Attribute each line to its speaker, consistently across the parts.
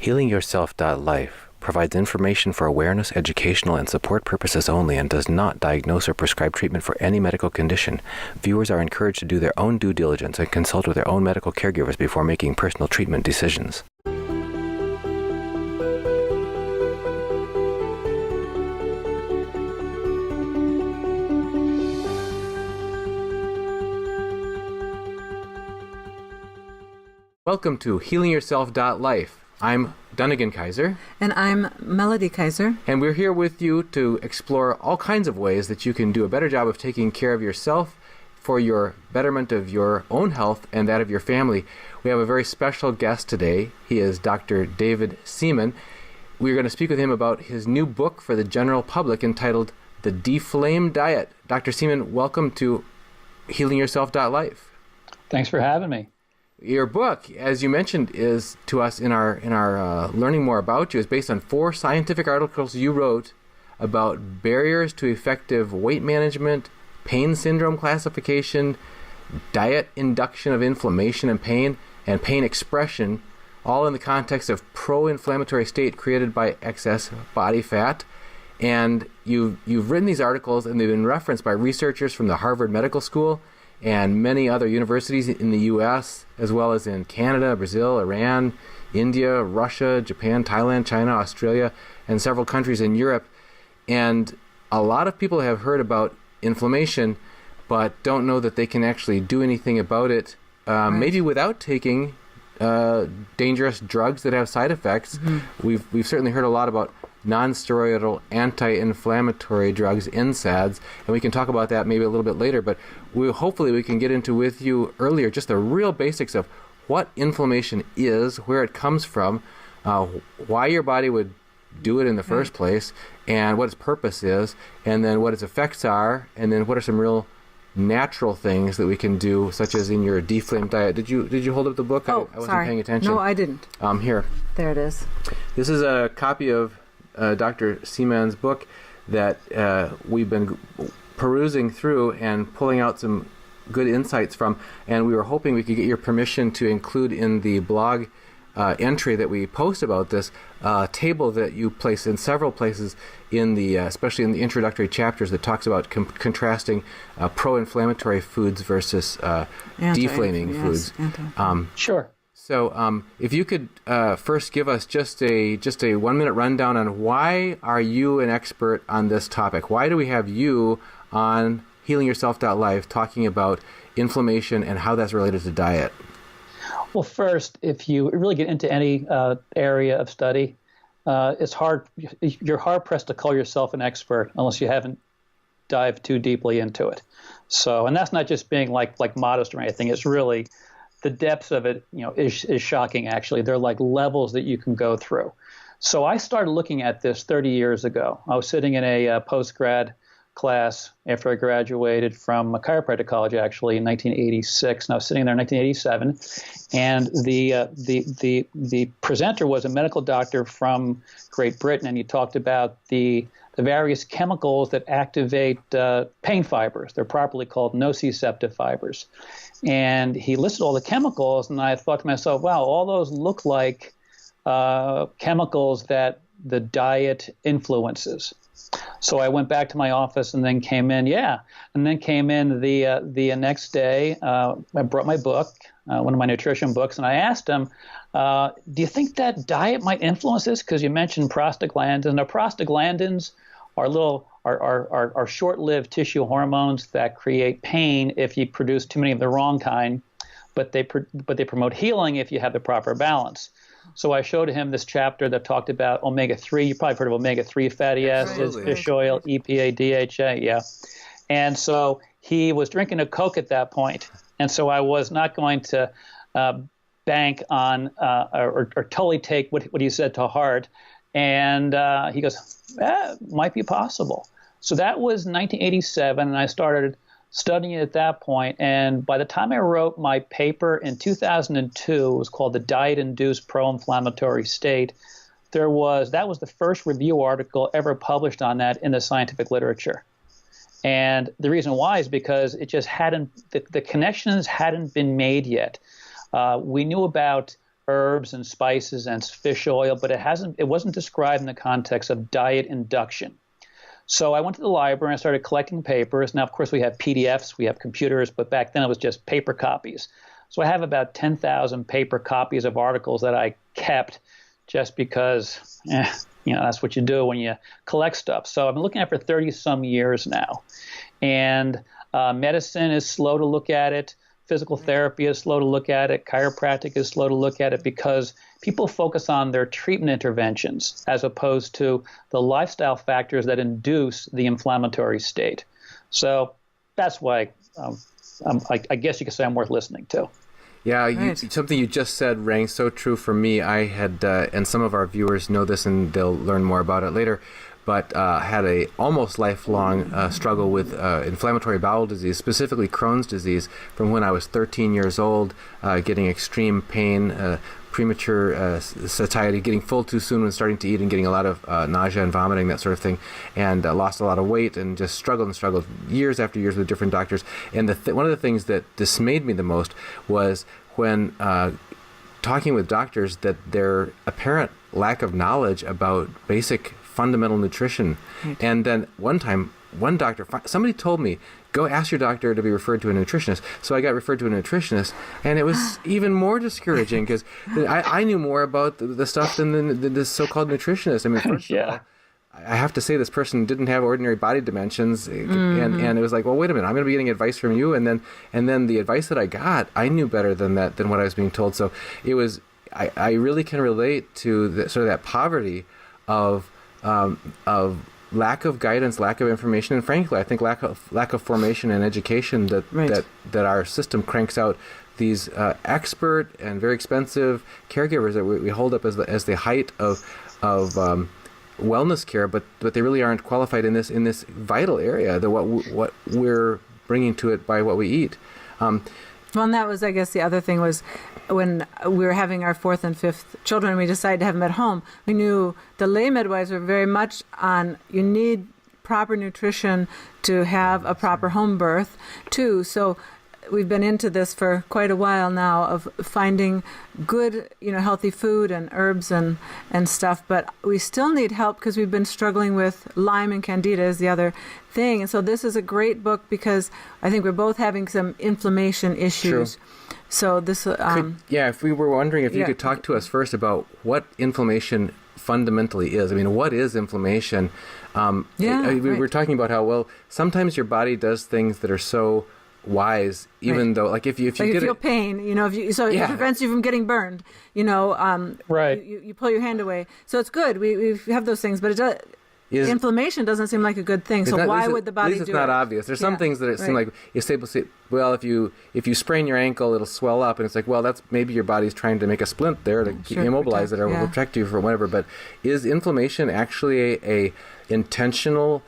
Speaker 1: HealingYourself.Life provides information for awareness, educational, and support purposes only and does not diagnose or prescribe treatment for any medical condition. Viewers are encouraged to do their own due diligence and consult with their own medical caregivers before making personal treatment decisions. Welcome to HealingYourself.Life. I'm Dunagun Kaiser.
Speaker 2: And I'm Melody Kaiser.
Speaker 1: And we're here with you to explore all kinds of ways that you can do a better job of taking care of yourself for your betterment of your own health and that of your family. We have a very special guest today. He is Dr. David Seaman. We're going to speak with him about his new book for the general public entitled The DeFlame Diet. Dr. Seaman, welcome to HealingYourself.Life.
Speaker 3: Thanks for having me.
Speaker 1: Your book, as you mentioned, is to us in our learning more about you, is based on 4 scientific articles you wrote about barriers to effective weight management, pain syndrome classification, diet induction of inflammation and pain expression, all in the context of pro-inflammatory state created by excess body fat. And you've written these articles, and they've been referenced by researchers from the Harvard Medical School and many other universities in the U.S., as well as in Canada, Brazil, Iran, India, Russia, Japan, Thailand, China, Australia, and several countries in Europe. And a lot of people have heard about inflammation, but don't know that they can actually do anything about it, maybe without taking dangerous drugs that have side effects. Mm-hmm. We've certainly heard a lot about non-steroidal anti-inflammatory drugs, NSAIDs, and we can talk about that maybe a little bit later, but hopefully we can get into with you earlier just the real basics of what inflammation is, where it comes from, why your body would do it in the first place, and what its purpose is, and then what its effects are, and then what are some real natural things that we can do, such as in your DeFlame diet. Did you hold up the book?
Speaker 2: Oh,
Speaker 1: I wasn't paying attention.
Speaker 2: No, I didn't.
Speaker 1: Here.
Speaker 2: There it is.
Speaker 1: This is a copy of Dr. Seaman's book that we've been perusing through and pulling out some good insights from, and we were hoping we could get your permission to include in the blog entry that we post about this table that you place in several places in the, especially in the introductory chapters, that talks about contrasting pro-inflammatory foods versus deflaming foods.
Speaker 3: Sure.
Speaker 1: So if you could first give us just a 1-minute rundown on why are you an expert on this topic? Why do we have you on HealingYourself.Life talking about inflammation and how that's related to diet?
Speaker 3: Well, first, if you really get into any area of study, you're hard pressed to call yourself an expert unless you haven't dived too deeply into it. So, and that's not just being like modest or anything. It's really the depths of it, is shocking. Actually, there are like levels that you can go through. So I started looking at this 30 years ago. I was sitting in a post-grad class after I graduated from a chiropractic college, actually, in 1986. And I was sitting there in 1987, and the presenter was a medical doctor from Great Britain, and he talked about the various chemicals that activate pain fibers. They're properly called nociceptive fibers. And he listed all the chemicals, and I thought to myself, wow, all those look like chemicals that the diet influences. So I went back to my office and then came in, the next day. I brought my book, one of my nutrition books, and I asked him, do you think that diet might influence this? Because you mentioned prostaglandins. Now, prostaglandins are short-lived tissue hormones that create pain if you produce too many of the wrong kind, but they promote healing if you have the proper balance. So I showed him this chapter that talked about omega-3. You probably heard of omega-3 fatty acids, fish oil, EPA, DHA, yeah. And so he was drinking a Coke at that point, and so I was not going to bank on or totally take what he said to heart. And he goes, might be possible. So that was 1987, and I started studying it at that point. And by the time I wrote my paper in 2002, it was called The Diet-Induced Pro-Inflammatory State. That was the first review article ever published on that in the scientific literature. And the reason why is because it just the connections hadn't been made yet. We knew about herbs and spices and fish oil, but it wasn't described in the context of diet induction. So I went to the library and I started collecting papers. Now, of course, we have PDFs, we have computers, but back then it was just paper copies. So I have about 10,000 paper copies of articles that I kept just because, that's what you do when you collect stuff. So I've been looking at it for 30-some years now. And medicine is slow to look at it. Physical therapy is slow to look at it. Chiropractic is slow to look at it because people focus on their treatment interventions as opposed to the lifestyle factors that induce the inflammatory state. So that's why I guess you could say I'm worth listening to.
Speaker 1: Yeah,
Speaker 2: Right.
Speaker 1: Something you just said rang so true for me. I had, and some of our viewers know this and they'll learn more about it later, but had a almost lifelong struggle with inflammatory bowel disease, specifically Crohn's disease, from when I was 13 years old, getting extreme pain, premature satiety, getting full too soon when starting to eat and getting a lot of nausea and vomiting, that sort of thing, and lost a lot of weight and just struggled years after years with different doctors. And one of the things that dismayed me the most was when talking with doctors that their apparent lack of knowledge about basic fundamental nutrition. Right. And then one time, somebody told me, go ask your doctor to be referred to a nutritionist. So I got referred to a nutritionist, and it was even more discouraging because I knew more about the stuff than this so-called nutritionist. I mean, first of all, I have to say this person didn't have ordinary body dimensions, and it was like, well, wait a minute, I'm going to be getting advice from you, and then the advice that I got, I knew better than what I was being told. So it was, I really can relate to sort of that poverty of lack of guidance, lack of information, and frankly, I think lack of formation and education that our system cranks out these expert and very expensive caregivers that we hold up as the height of wellness care, but they really aren't qualified in this vital area. What we're bringing to it by what we eat.
Speaker 2: Well, and that was, I guess, the other thing was when we were having our 4th and 5th children, we decided to have them at home. We knew the lay midwives were very much on, you need proper nutrition to have a proper home birth, too. So we've been into this for quite a while now of finding good, healthy food and herbs and stuff, but we still need help because we've been struggling with Lyme and Candida is the other thing. And so this is a great book because I think we're both having some inflammation issues.
Speaker 1: True.
Speaker 2: So this,
Speaker 1: if we were wondering if you could talk to us first about what inflammation fundamentally is. I mean, what is inflammation? We were talking about how, well, sometimes your body does things that are so wise, even though, like if you
Speaker 2: feel pain, it prevents you from getting burned.
Speaker 3: Right.
Speaker 2: You pull your hand away, so it's good. We have those things, but inflammation doesn't seem like a good thing. So why would the body do it? At least it's not
Speaker 1: obvious. There's some things that seem like you say, well, if you sprain your ankle, it'll swell up, and it's like, well, that's maybe your body's trying to make a splint there to immobilize it or protect you from whatever. But is inflammation actually a intentional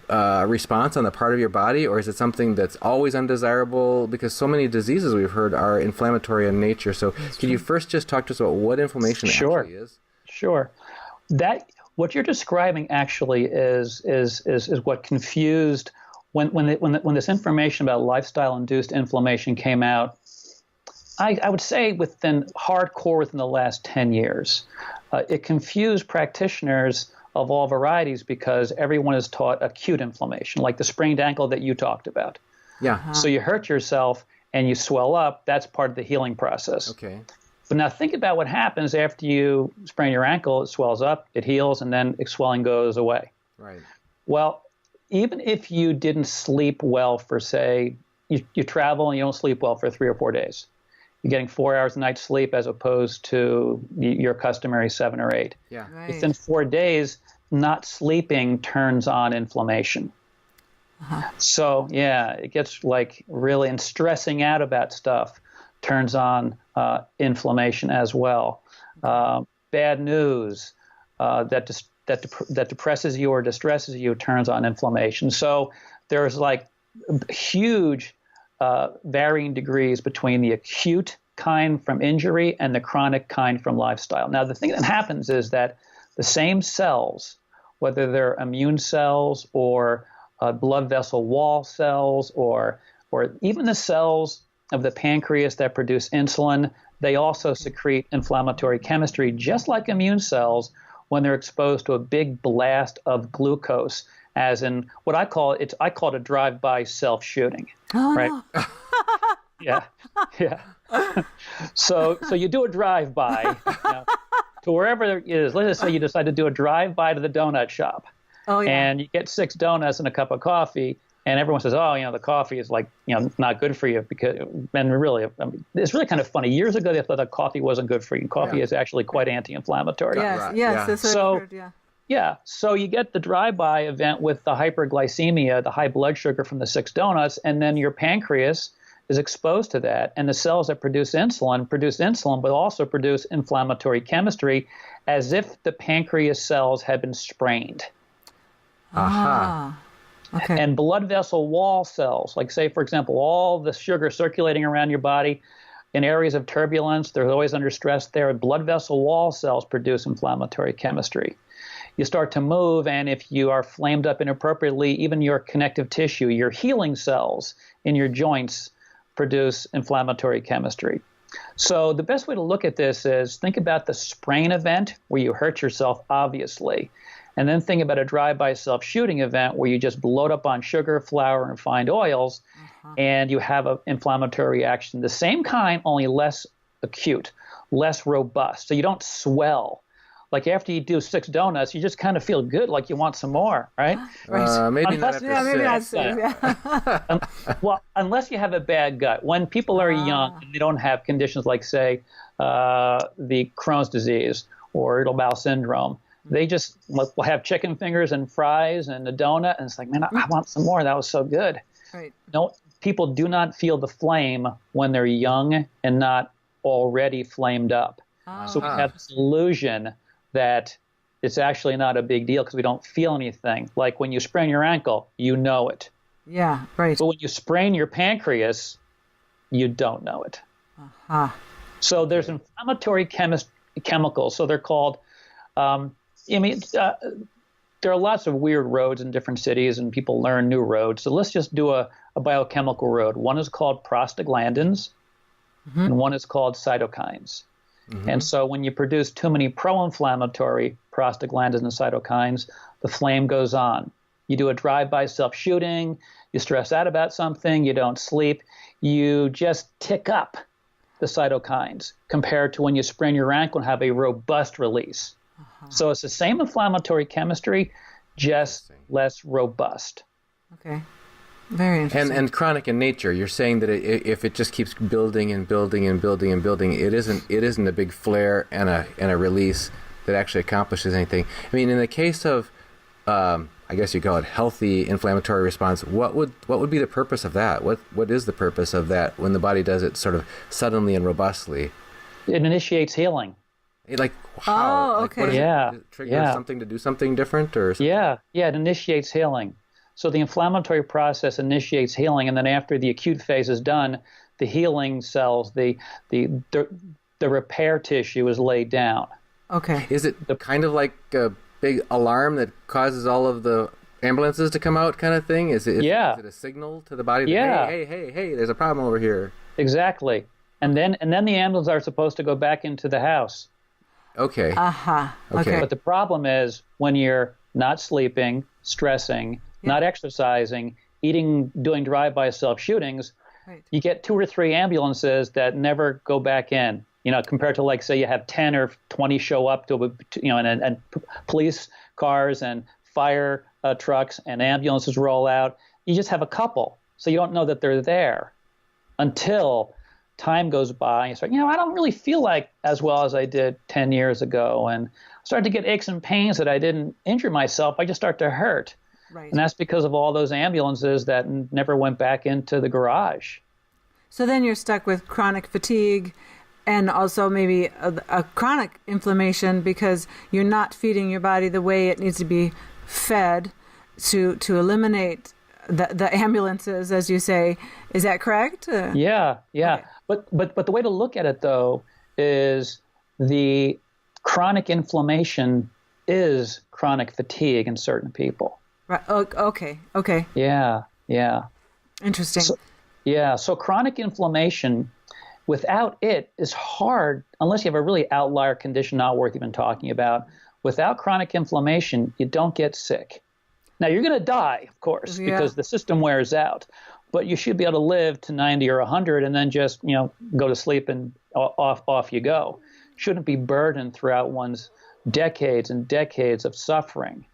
Speaker 1: response on the part of your body, or is it something that's always undesirable? Because so many diseases we've heard are inflammatory in nature. So can you first just talk to us about what inflammation actually is?
Speaker 3: Sure. What you're describing actually is what confused when this information about lifestyle-induced inflammation came out. I would say within the last 10 years, it confused practitioners of all varieties because everyone is taught acute inflammation, like the sprained ankle that you talked about.
Speaker 1: Yeah.
Speaker 3: So you hurt yourself and you swell up. That's part of the healing process.
Speaker 1: Okay.
Speaker 3: But now think about what happens after you sprain your ankle. It swells up, it heals, and then swelling goes away.
Speaker 1: Right.
Speaker 3: Well, even if you didn't sleep well for, say, you travel and you don't sleep well for 3 or 4 days, you're getting 4 hours a night sleep as opposed to your customary 7 or 8.
Speaker 1: Yeah.
Speaker 2: Right.
Speaker 3: Within 4 days, not sleeping turns on inflammation.
Speaker 2: Uh-huh.
Speaker 3: So, it gets really, and stressing out about stuff turns on inflammation as well. Bad news that depresses you or distresses you turns on inflammation. So there's huge varying degrees between the acute kind from injury and the chronic kind from lifestyle. Now, the thing that happens is that the same cells, whether they're immune cells or blood vessel wall cells or even the cells of the pancreas that produce insulin they also secrete inflammatory chemistry, just like immune cells when they're exposed to a big blast of glucose, as in what I call it a drive-by self-shooting.
Speaker 2: Oh,
Speaker 3: right?
Speaker 2: no.
Speaker 3: Yeah. So you do a drive-by to wherever it is. Let's just say you decide to do a drive-by to the donut shop.
Speaker 2: Oh, yeah.
Speaker 3: And you get 6 donuts and a cup of coffee, and everyone says, "Oh, the coffee is not good for you." And really, it's really kind of funny. Years ago, they thought that coffee wasn't good for you. Coffee is actually quite anti-inflammatory.
Speaker 2: Yes, that's what I've heard, yeah.
Speaker 3: Yeah, so you get the drive-by event with the hyperglycemia, the high blood sugar from the 6 donuts, and then your pancreas is exposed to that, and the cells that produce insulin, but also produce inflammatory chemistry, as if the pancreas cells had been sprained.
Speaker 2: Aha. Okay.
Speaker 3: And blood vessel wall cells, like say, for example, all the sugar circulating around your body in areas of turbulence, they're always under stress there. Blood vessel wall cells produce inflammatory chemistry. You start to move, and if you are flamed up inappropriately, even your connective tissue, your healing cells in your joints produce inflammatory chemistry. So the best way to look at this is think about the sprain event where you hurt yourself, obviously, and then think about a drive-by self-shooting event where you just bloat up on sugar, flour, and refined oils, and you have an inflammatory reaction. The same kind, only less acute, less robust. So you don't swell. Like after you do 6 donuts, you just kind of feel good, like you want some more, right?
Speaker 1: Maybe not after 6.
Speaker 2: Yeah.
Speaker 3: Well, unless you have a bad gut. When people are young and they don't have conditions like, say, the Crohn's disease or irritable bowel syndrome, they just will have chicken fingers and fries and a donut, and it's like, man, I want some more. That was so good.
Speaker 2: Right.
Speaker 3: No, people do not feel the flame when they're young and not already flamed up. So we have this illusion that it's actually not a big deal because we don't feel anything. Like when you sprain your ankle, you know it.
Speaker 2: Yeah, right.
Speaker 3: But when you sprain your pancreas, you don't know it. So there's inflammatory chemicals. So they're called, there are lots of weird roads in different cities and people learn new roads. So let's just do a biochemical road. One is called prostaglandins and one is called cytokines. And so when you produce too many pro-inflammatory prostaglandins and cytokines, the flame goes on. You do a drive-by self-shooting, you stress out about something, you don't sleep, you just tick up the cytokines compared to when you sprain your ankle and have a robust release. So it's the same inflammatory chemistry, just less robust.
Speaker 2: Okay. Very interesting.
Speaker 1: And chronic in nature. You're saying that if it just keeps building and building and building and building, it isn't a big flare and a release that actually accomplishes anything. I mean, in the case of, I guess you call it healthy inflammatory response, what would be the purpose of that? What is the purpose of that when the body does it sort of suddenly and robustly?
Speaker 3: It initiates healing.
Speaker 1: Like how?
Speaker 2: Oh, okay.
Speaker 1: Like, does it trigger something to do something different or something?
Speaker 3: Yeah, it initiates healing. So the inflammatory process initiates healing, and then after the acute phase is done, the healing cells, the repair tissue is laid down.
Speaker 2: Okay.
Speaker 1: Is it kind of like a big alarm that causes all of the ambulances to come out kind of thing? Is it a signal to the body that, hey, there's a problem over here?
Speaker 3: Exactly. And then the ambulances are supposed to go back into the house.
Speaker 1: Okay.
Speaker 2: Okay.
Speaker 3: But the problem is when you're not sleeping, stressing, not exercising, eating, doing drive-by self-shootings, you get 2 or 3 ambulances that never go back in. Compared to like, say you have 10 or 20 show up and police cars and fire trucks and ambulances roll out. You just have a couple. So you don't know that they're there until time goes by. And you start, I don't really feel like as well as I did 10 years ago. And I start to get aches and pains that I didn't injure myself. I just start to hurt. Right. And that's because of all those ambulances that never went back into the garage.
Speaker 2: So then you're stuck with chronic fatigue and also maybe a chronic inflammation because you're not feeding your body the way it needs to be fed to eliminate the ambulances, as you say. Is that correct?
Speaker 3: Yeah. Okay. But the way to look at it, though, is the chronic inflammation is chronic fatigue in certain people.
Speaker 2: Right. Okay.
Speaker 3: Yeah.
Speaker 2: Interesting.
Speaker 3: So chronic inflammation without it, it's hard, unless you have a really outlier condition not worth even talking about. Without chronic inflammation, you don't get sick. Now, you're going to die, of course, because the system wears out. But you should be able to live to 90 or 100 and then just, go to sleep and off you go. Shouldn't be burdened throughout one's decades and decades of suffering.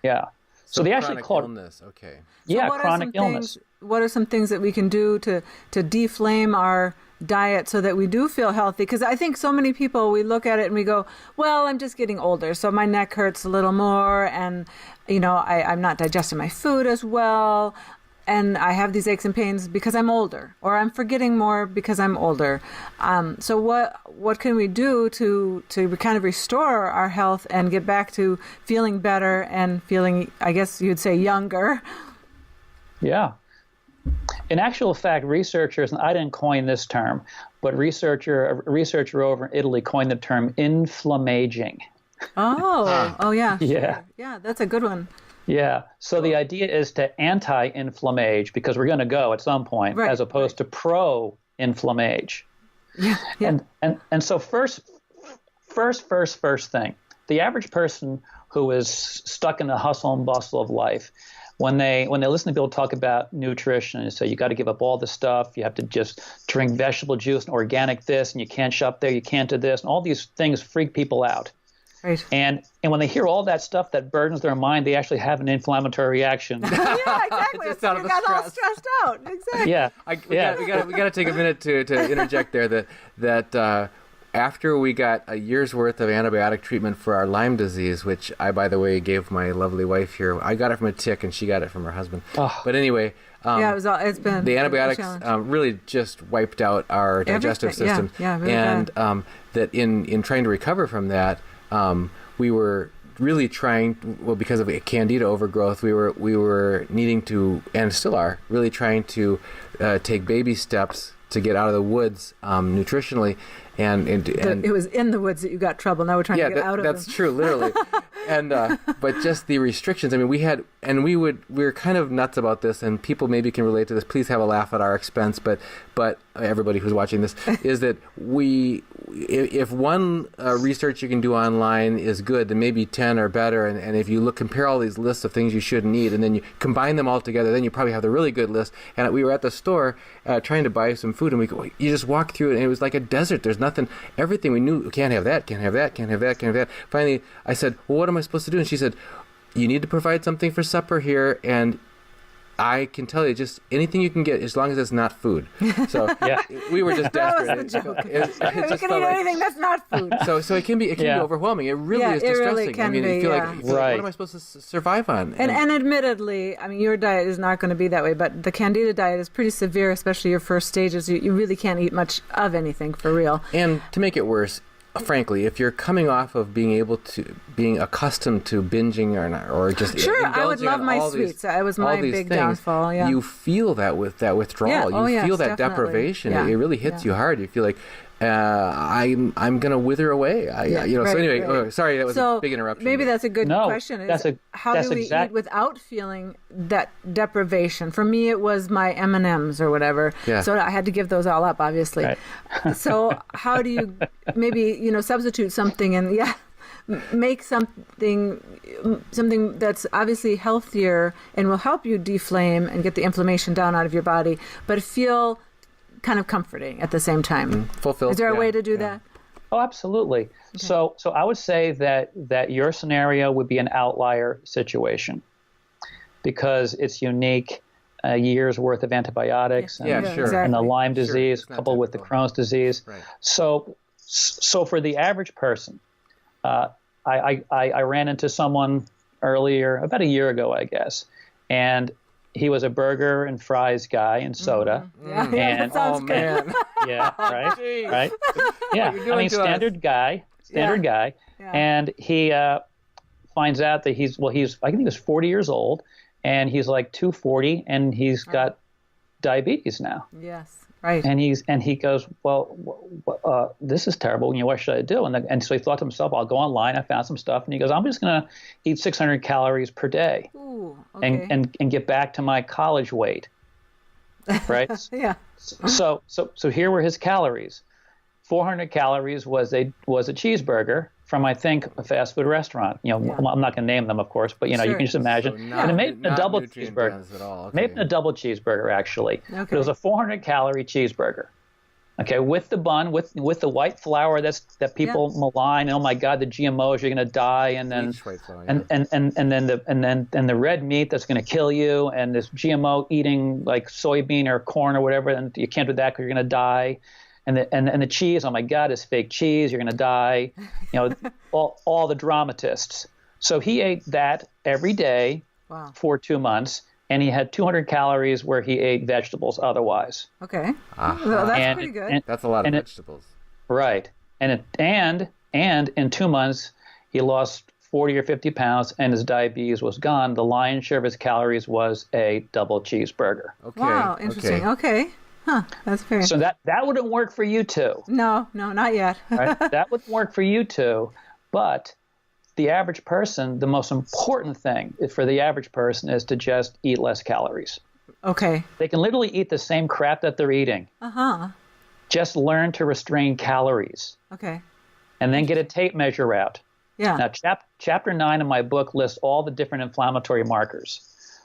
Speaker 3: Yeah. So they actually call it
Speaker 1: illness. Okay.
Speaker 3: Yeah,
Speaker 2: so
Speaker 3: chronic illness.
Speaker 2: What are some things that we can do to deflame our diet so that we do feel healthy? Because I think so many people, we look at it and we go, well, I'm just getting older, so my neck hurts a little more, and I'm not digesting my food as well, and I have these aches and pains because I'm older, or I'm forgetting more because I'm older. So what can we do to kind of restore our health and get back to feeling better and feeling, I guess you'd say, younger? Yeah.
Speaker 3: In actual fact, researchers, and I didn't coin this term, but a researcher over in Italy coined the term inflammaging.
Speaker 2: Oh, yeah.
Speaker 3: Yeah.
Speaker 2: Sure. Yeah, that's a good one.
Speaker 3: Yeah. So the idea is to anti-inflammage, because we're going to go at some point, as opposed to pro-inflammage.
Speaker 2: Yeah.
Speaker 3: And so first thing, the average person who is stuck in the hustle and bustle of life, when they listen to people talk about nutrition and say you got to give up all this stuff, you have to just drink vegetable juice and organic this, and you can't shop there, you can't do this, and all these things freak people out.
Speaker 2: Right.
Speaker 3: And when they hear all that stuff that burdens their mind, they actually have an inflammatory reaction.
Speaker 2: Yeah, exactly.
Speaker 1: Just out of
Speaker 2: you
Speaker 1: the
Speaker 2: got all
Speaker 1: stress.
Speaker 2: stressed out. Exactly.
Speaker 3: Yeah.
Speaker 1: We got to take a minute to interject there that after we got a year's worth of antibiotic treatment for our Lyme disease, which I, by the way, gave my lovely wife here. I got it from a tick, and she got it from her husband. Oh. But anyway,
Speaker 2: it's been
Speaker 1: the antibiotics really just wiped out our digestive system.
Speaker 2: Yeah, really
Speaker 1: and that in trying to recover from that, we were really trying, because of Candida overgrowth, we were needing to, and still are, really trying to take baby steps to get out of the woods nutritionally. And
Speaker 2: it was in the woods that you got trouble. Now we're trying to get out of them.
Speaker 1: That's true, literally. And but just the restrictions. I mean, we were kind of nuts about this, and people maybe can relate to this. Please have a laugh at our expense. But everybody who's watching this is that if one research you can do online is good, then maybe 10 are better. And if you compare all these lists of things you shouldn't eat, and then you combine them all together, then you probably have the really good list. And we were at the store trying to buy some food, and you just walk through it, and it was like a desert. There's nothing. Everything we knew, can't have that, can't have that, can't have that, can't have that. Finally, I said, well, what am I supposed to do? And she said, you need to provide something for supper here, and I can tell you just anything you can get as long as it's not food. So we were just desperate.
Speaker 2: That was the joke.
Speaker 1: You
Speaker 2: can eat anything that's not food.
Speaker 1: So it can be overwhelming. It really is distressing.
Speaker 2: Really can
Speaker 1: you feel like,
Speaker 3: right.
Speaker 1: What am I supposed to survive on?
Speaker 2: And admittedly, I mean, your diet is not going to be that way, but the Candida diet is pretty severe, especially your first stages. You really can't eat much of anything for real.
Speaker 1: And to make it worse, frankly, if you're coming off of being accustomed to binging or just
Speaker 2: I would love my sweets. That was my big downfall. Yeah.
Speaker 1: You feel that with that withdrawal. You feel that
Speaker 2: definitely.
Speaker 1: deprivation.
Speaker 2: Yeah.
Speaker 1: It really hits you hard. You feel like I'm gonna wither away. So anyway, sorry, that was a big interruption.
Speaker 2: Maybe that's a good question. How do we eat without feeling that deprivation? For me, it was my M&Ms or whatever.
Speaker 1: Yeah.
Speaker 2: So I had to give those all up, obviously.
Speaker 3: Right.
Speaker 2: So how do you maybe substitute something and make something that's obviously healthier and will help you deflame and get the inflammation down out of your body, but feel kind of comforting at the same time.
Speaker 1: Fulfilled.
Speaker 2: Is there a way to do that?
Speaker 3: Oh, absolutely. Okay. So I would say that your scenario would be an outlier situation because it's unique. A year's worth of antibiotics
Speaker 1: sure.
Speaker 3: And the Lyme disease coupled with the Crohn's disease.
Speaker 1: Right.
Speaker 3: So for the average person, I ran into someone earlier, about a year ago, I guess, and he was a burger and fries guy and soda.
Speaker 2: Mm-hmm. Yeah, that sounds good.
Speaker 1: Man.
Speaker 3: Yeah, right. Yeah, I mean, standard guy.
Speaker 2: Yeah.
Speaker 3: And he finds out that I think he was 40 years old, and he's like 240, and he's got diabetes now.
Speaker 2: Yes. Right.
Speaker 3: And he goes, well, this is terrible. What should I do? And so he thought to himself, I'll go online. I found some stuff. And he goes, I'm just going to eat 600 calories per day.
Speaker 2: Ooh, okay.
Speaker 3: and get back to my college weight. right?
Speaker 2: Yeah.
Speaker 3: So here were his calories. 400 calories was a cheeseburger from, I think, a fast food restaurant. You know, I'm not going to name them, of course, but you know, you can just imagine.
Speaker 1: So
Speaker 3: and it made a double cheeseburger.
Speaker 1: At all. Okay.
Speaker 3: Made a double cheeseburger actually.
Speaker 2: Okay.
Speaker 3: But it was a 400 calorie cheeseburger. Okay, with the bun, with the white flour that people malign. Oh my God, the GMOs, you're going to die, and then
Speaker 1: flour,
Speaker 3: and the red meat that's going to kill you, and this GMO eating like soybean or corn or whatever, and you can't do that because you're going to die. And the cheese, oh my God, it's fake cheese. You're going to die. You know, all the dramatists. So he ate that every day for 2 months, and he had 200 calories where he ate vegetables otherwise.
Speaker 2: Okay, well, that's pretty good.
Speaker 1: That's a lot of vegetables.
Speaker 3: Right, and in 2 months he lost 40 or 50 pounds, and his diabetes was gone. The lion's share of his calories was a double cheeseburger.
Speaker 1: Okay.
Speaker 2: Wow, interesting. Okay. Huh, that's fair.
Speaker 3: So that wouldn't work for you two.
Speaker 2: No, not yet.
Speaker 3: Right? That wouldn't work for you two. But the average person, the most important thing for the average person is to just eat less calories.
Speaker 2: Okay.
Speaker 3: They can literally eat the same crap that they're eating.
Speaker 2: Uh-huh.
Speaker 3: Just learn to restrain calories.
Speaker 2: Okay.
Speaker 3: And then get a tape measure out.
Speaker 2: Yeah.
Speaker 3: Now, chapter 9 of my book lists all the different inflammatory markers.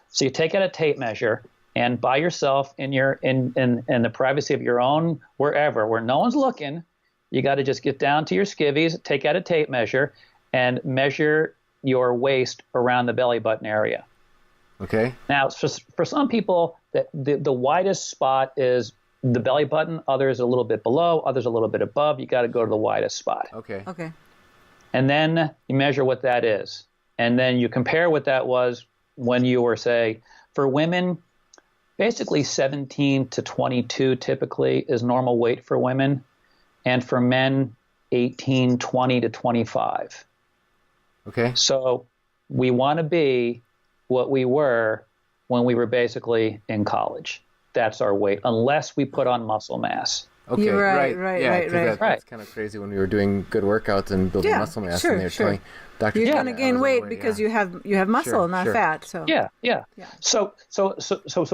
Speaker 3: So you take out a tape measure, and by yourself in the privacy of your own wherever, where no one's looking, you got to just get down to your skivvies, take out a tape measure, and measure your waist around the belly button area.
Speaker 1: Okay.
Speaker 3: Now, for some people, the widest spot is the belly button. Others a little bit below. Others a little bit above. You got to go to the widest spot.
Speaker 1: Okay.
Speaker 2: Okay.
Speaker 3: And then you measure what that is, and then you compare what that was when you were, say, for women. Basically 17 to 22 typically is normal weight for women, and for men 18, 20 to 25.
Speaker 1: Okay.
Speaker 3: So we want to be what we were when we were basically in college. That's our weight, unless we put on muscle mass.
Speaker 1: Okay,
Speaker 2: You're right.
Speaker 1: That's kind of crazy when we were doing good workouts and building muscle mass, and they were telling doctors
Speaker 2: you're going to gain weight because you have muscle, not fat. So
Speaker 3: yeah. So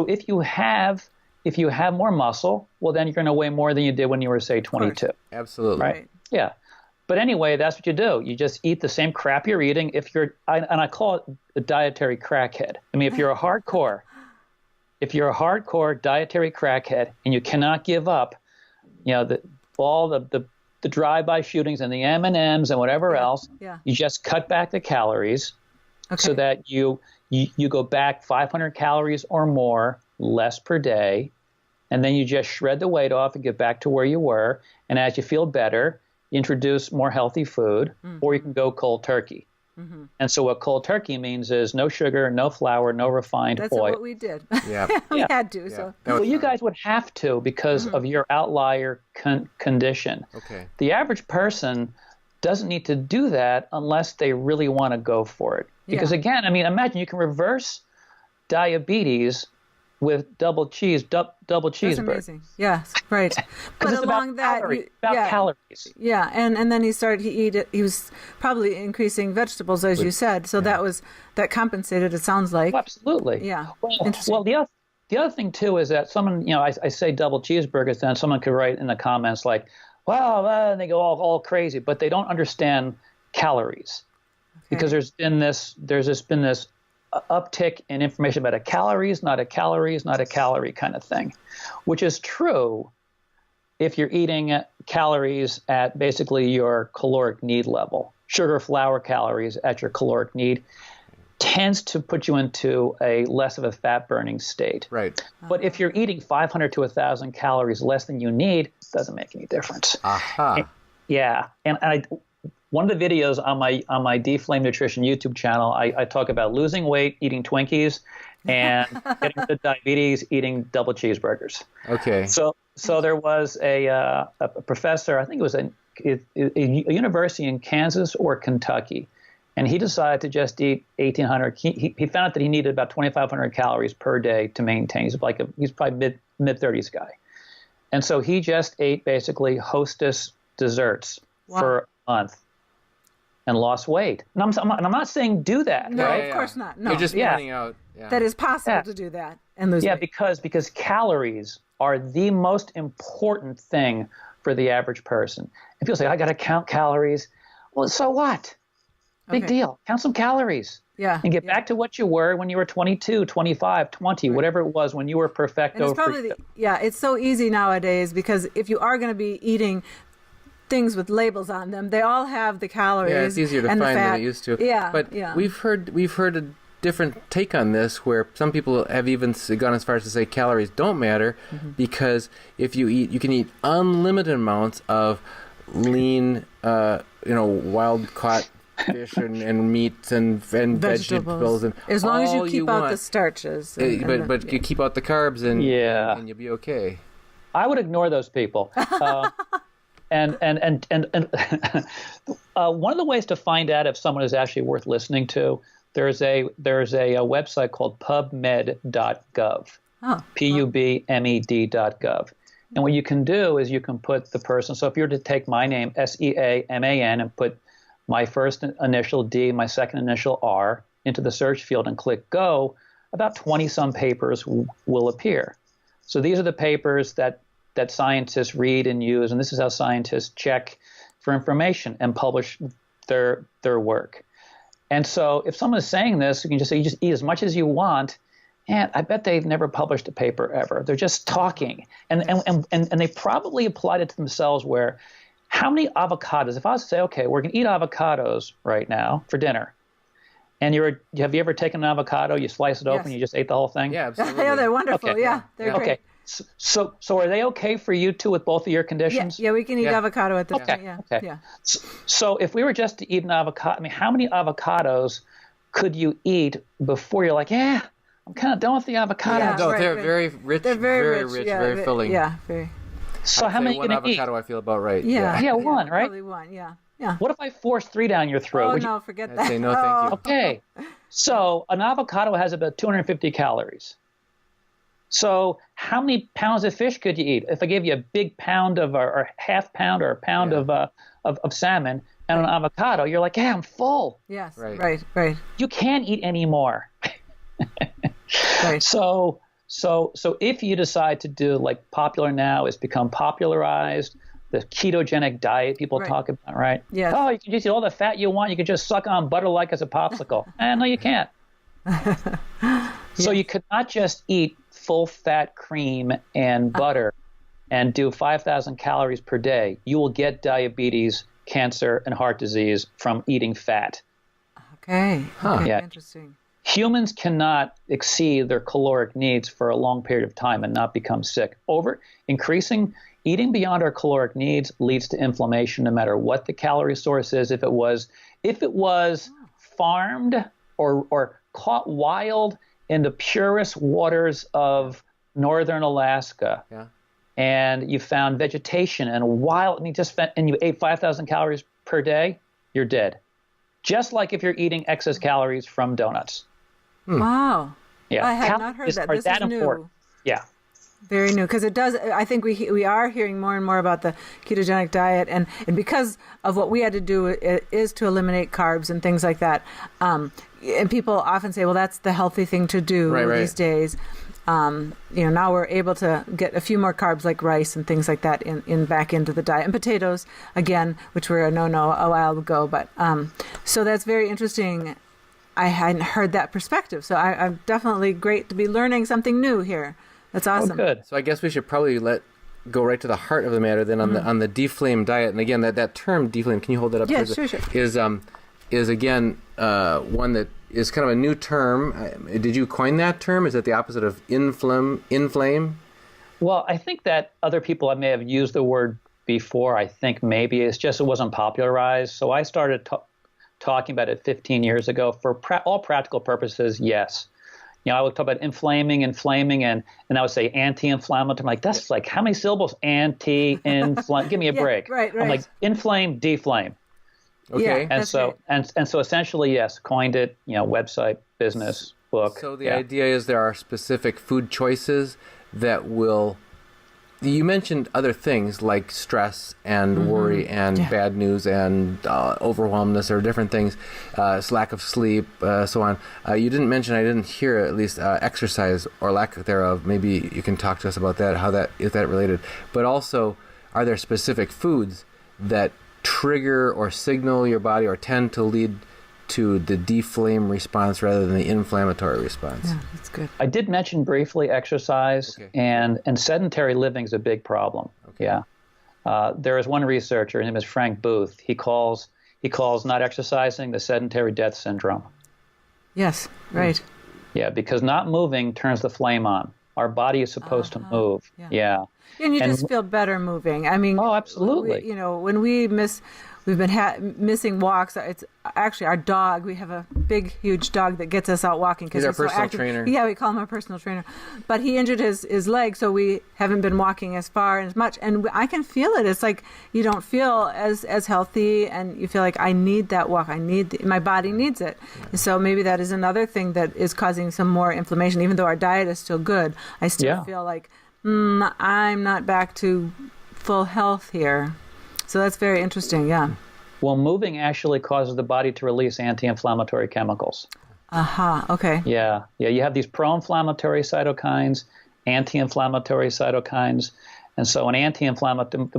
Speaker 3: if you have more muscle, well, then you're going to weigh more than you did when you were, say, 22.
Speaker 1: Absolutely.
Speaker 3: Right. Yeah. But anyway, that's what you do. You just eat the same crap you're eating. I call it a dietary crackhead. I mean, if you're a hardcore dietary crackhead and you cannot give up, you know, all the drive-by shootings and the M&Ms and whatever else, you just cut back the calories so that you go back 500 calories or more less per day, and then you just shred the weight off and get back to where you were. And as you feel better, introduce more healthy food, or you can go cold turkey. Mm-hmm. And so what cold turkey means is no sugar, no flour, no refined oil.
Speaker 2: That's what we did.
Speaker 1: Yeah.
Speaker 2: We had to.
Speaker 1: Yeah.
Speaker 2: So.
Speaker 3: Well, you guys would have to because of your outlier condition.
Speaker 1: Okay.
Speaker 3: The average person doesn't need to do that unless they really want to go for it. Because again, I mean, imagine you can reverse diabetes with double cheeseburger.
Speaker 2: That's amazing. Yes, right. But
Speaker 3: it's
Speaker 2: along
Speaker 3: about calories.
Speaker 2: Yeah, and then he was probably increasing vegetables, as you said. So that compensated. It sounds like.
Speaker 3: Well, absolutely.
Speaker 2: Yeah.
Speaker 3: Well, the other thing too is that someone, you know, I say double cheeseburgers, then someone could write in the comments like, "Wow," and they go all crazy, but they don't understand calories because there's been this uptick in information about a calories, not a calorie kind of thing, which is true if you're eating calories at basically your caloric need level. Sugar, flour, calories at your caloric need tends to put you into a less of a fat burning state.
Speaker 1: Right.
Speaker 3: But if you're eating 500 to 1,000 calories less than you need, it doesn't make any difference.
Speaker 1: Aha.
Speaker 3: And one of the videos on my DeFlame Nutrition YouTube channel, I talk about losing weight, eating Twinkies, and getting rid of diabetes, eating double cheeseburgers.
Speaker 1: Okay.
Speaker 3: So there was a professor, I think it was a university in Kansas or Kentucky, and he decided to just eat 1,800. He found out that he needed about 2,500 calories per day to maintain. He's probably mid-30s guy, and so he just ate basically Hostess desserts for a month. And lost weight. And I'm not saying do that,
Speaker 2: no,
Speaker 3: right?
Speaker 2: of course not. No,
Speaker 1: You're just pointing out
Speaker 2: that is possible to do that. and lose weight.
Speaker 3: because calories are the most important thing for the average person. And people say, I got to count calories. Well, so what? Big deal. Count some calories.
Speaker 2: Yeah.
Speaker 3: And get back to what you were when you were 22, 25, 20, whatever it was when you were perfecto.
Speaker 2: And it's probably it's so easy nowadays, because if you are going to be eating things with labels on them, they all have the calories.
Speaker 1: Yeah, it's easier to
Speaker 2: and
Speaker 1: find
Speaker 2: the fat.
Speaker 1: than it used to.
Speaker 2: Yeah.
Speaker 1: But we've heard a different take on this, where some people have even gone as far as to say calories don't matter, because if you eat, you can eat unlimited amounts of lean, wild caught fish and meats and vegetables, and
Speaker 2: as long as you keep out the starches.
Speaker 3: But
Speaker 1: you keep out the carbs, and you'll be okay.
Speaker 3: I would ignore those people. And one of the ways to find out if someone is actually worth listening to, there's a website called pubmed.gov, pubmed.gov. And what you can do is you can put the person. So if you were to take my name, Seaman, and put my first initial D, my second initial R into the search field and click go, about 20-some papers will appear. So these are the papers that scientists read and use, and this is how scientists check for information and publish their work. And so if someone is saying this, you can just say, you just eat as much as you want, and I bet they've never published a paper ever. They're just talking. And they probably applied it to themselves, where how many avocados, if I was to say, okay, we're going to eat avocados right now for dinner, and have you ever taken an avocado, you slice it open, you just ate the whole thing?
Speaker 1: Yeah, absolutely.
Speaker 2: Yeah, they're wonderful.
Speaker 3: Okay.
Speaker 2: Yeah, they're great.
Speaker 3: Okay. So are they okay for you two with both of your conditions?
Speaker 2: Yeah, we can eat avocado at this point.
Speaker 3: Okay.
Speaker 2: Yeah.
Speaker 3: So if we were just to eat an avocado, how many avocados could you eat before you're like, I'm kind of done with the avocado?
Speaker 1: Yeah, they're very rich. They're very rich, very filling.
Speaker 2: Yeah, very.
Speaker 3: So how many are you going to eat?
Speaker 1: One avocado I feel about right.
Speaker 2: Yeah,
Speaker 3: one, right?
Speaker 2: Probably one, yeah.
Speaker 3: What if I force 3 down your throat?
Speaker 2: Oh, forget that.
Speaker 1: I'd say no, thank you.
Speaker 3: Okay. So an avocado has about 250 calories. So how many pounds of fish could you eat? If I gave you a big pound or half pound or a pound of salmon and an avocado, you're like, I'm full.
Speaker 2: Yes,
Speaker 1: right.
Speaker 3: You can't eat any more.
Speaker 2: Right.
Speaker 3: So if you decide to do, like popular now, it's become popularized, the ketogenic diet people talk about, right?
Speaker 2: Yes.
Speaker 3: Oh, you can just eat all the fat you want. You can just suck on butter like as a popsicle. No, you can't. So you could not just eat full fat cream and butter and do 5,000 calories per day. You will get diabetes, cancer, and heart disease from eating fat.
Speaker 2: Okay. Interesting.
Speaker 3: Humans cannot exceed their caloric needs for a long period of time and not become sick. Eating beyond our caloric needs leads to inflammation, no matter what the calorie source is. If it was farmed or caught wild in the purest waters of northern Alaska, and you found vegetation and and you ate 5,000 calories per day, you're dead. Just like if you're eating excess calories from donuts.
Speaker 2: Wow.
Speaker 3: Yeah.
Speaker 2: I had not heard that. This is new.
Speaker 3: Important. Yeah.
Speaker 2: Very new, because it does. I think we are hearing more and more about the ketogenic diet, and because of what we had to do is to eliminate carbs and things like that. And people often say, "Well, that's the healthy thing to do these days." Now we're able to get a few more carbs, like rice and things like that, in back into the diet, and potatoes again, which were a no-no a while ago. But so that's very interesting. I hadn't heard that perspective, so I'm definitely great to be learning something new here. That's awesome.
Speaker 3: Oh, good.
Speaker 1: So I guess we should probably go right to the heart of the matter then on the DeFlame diet. And again, that term DeFlame, can you hold that up?
Speaker 2: Yeah, sure.
Speaker 1: Is again one that is kind of a new term. Did you coin that term? Is it the opposite of inflame?
Speaker 3: Well, I think that other people may have used the word before. I think maybe it's just it wasn't popularized. So I started talking about it 15 years ago. For all practical purposes, yes. I would talk about inflaming, and I would say anti-inflammatory. I'm like, that's like, how many syllables? Anti-inflammatory. Give me a break.
Speaker 2: Right.
Speaker 3: I'm like, inflame, deflame.
Speaker 1: Okay.
Speaker 2: Yeah,
Speaker 3: and so essentially, yes, coined it, website, business, book.
Speaker 1: So the idea is there are specific food choices that will you mentioned other things like stress and worry and bad news and overwhelmness or different things, lack of sleep, so on. You didn't mention, I didn't hear at least, exercise or lack thereof. Maybe you can talk to us about that, is that related? But also, are there specific foods that trigger or signal your body or tend to lead to the DeFlame response rather than the inflammatory response?
Speaker 2: Yeah, that's good.
Speaker 3: I did mention briefly exercise, and sedentary living is a big problem. Okay. Yeah. There is one researcher, his name is Frank Booth. He calls not exercising the sedentary death syndrome.
Speaker 2: Yes, right.
Speaker 3: Yeah, because not moving turns the flame on. Our body is supposed to move. Yeah.
Speaker 2: And you just feel better moving. I mean,
Speaker 3: oh, absolutely.
Speaker 2: When we've been missing walks. It's actually our dog. We have a big, huge dog that gets us out walking.
Speaker 1: He's our personal trainer.
Speaker 2: Yeah, we call him our personal trainer. But he injured his leg, so we haven't been walking as far and as much. And I can feel it. It's like you don't feel as healthy, and you feel like I need that walk. My body needs it. Yeah. So maybe that is another thing that is causing some more inflammation. Even though our diet is still good, I still feel like I'm not back to full health here. So that's very interesting, yeah.
Speaker 3: Well, moving actually causes the body to release anti-inflammatory chemicals.
Speaker 2: Okay.
Speaker 3: Yeah. You have these pro-inflammatory cytokines, anti-inflammatory cytokines. And so an anti-inflammatory,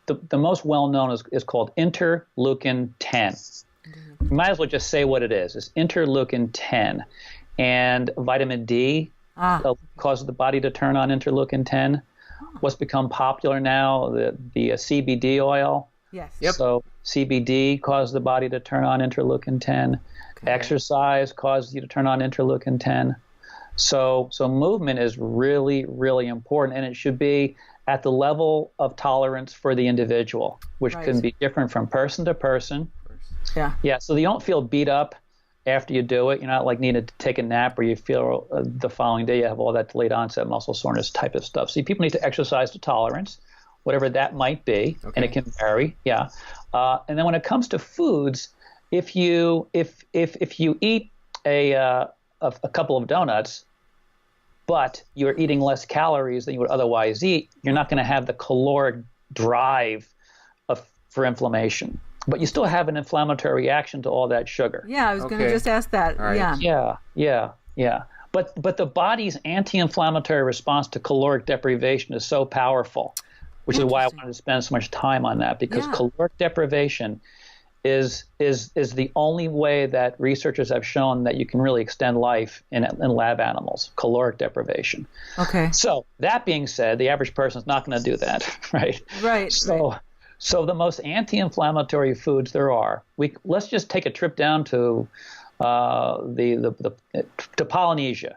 Speaker 3: the most well-known is called interleukin 10. You might as well just say what it is. It's interleukin 10. And vitamin D causes the body to turn on interleukin 10. What's become popular now, the CBD oil.
Speaker 2: Yes.
Speaker 1: Yep.
Speaker 3: So CBD causes the body to turn on interleukin 10. Okay. Exercise causes you to turn on interleukin 10. So movement is really, really important, and it should be at the level of tolerance for the individual, which can be different from person to person. Yeah. So you don't feel beat up after you do it. You're not like needing to take a nap, or you feel the following day you have all that delayed onset muscle soreness type of stuff. So people need to exercise to tolerance, whatever that might be, and it can vary. Yeah. And then when it comes to foods, if you eat a couple of donuts, but you're eating less calories than you would otherwise eat, you're not going to have the caloric drive for inflammation. But you still have an inflammatory reaction to all that sugar.
Speaker 2: Yeah, I was going to just ask that. Right.
Speaker 3: Yeah. But the body's anti-inflammatory response to caloric deprivation is so powerful, which is why I wanted to spend so much time on that, because caloric deprivation is the only way that researchers have shown that you can really extend life in lab animals, caloric deprivation.
Speaker 2: Okay.
Speaker 3: So that being said, the average person is not going to do that, right?
Speaker 2: Right.
Speaker 3: So the most anti-inflammatory foods there are, let's just take a trip down to to Polynesia.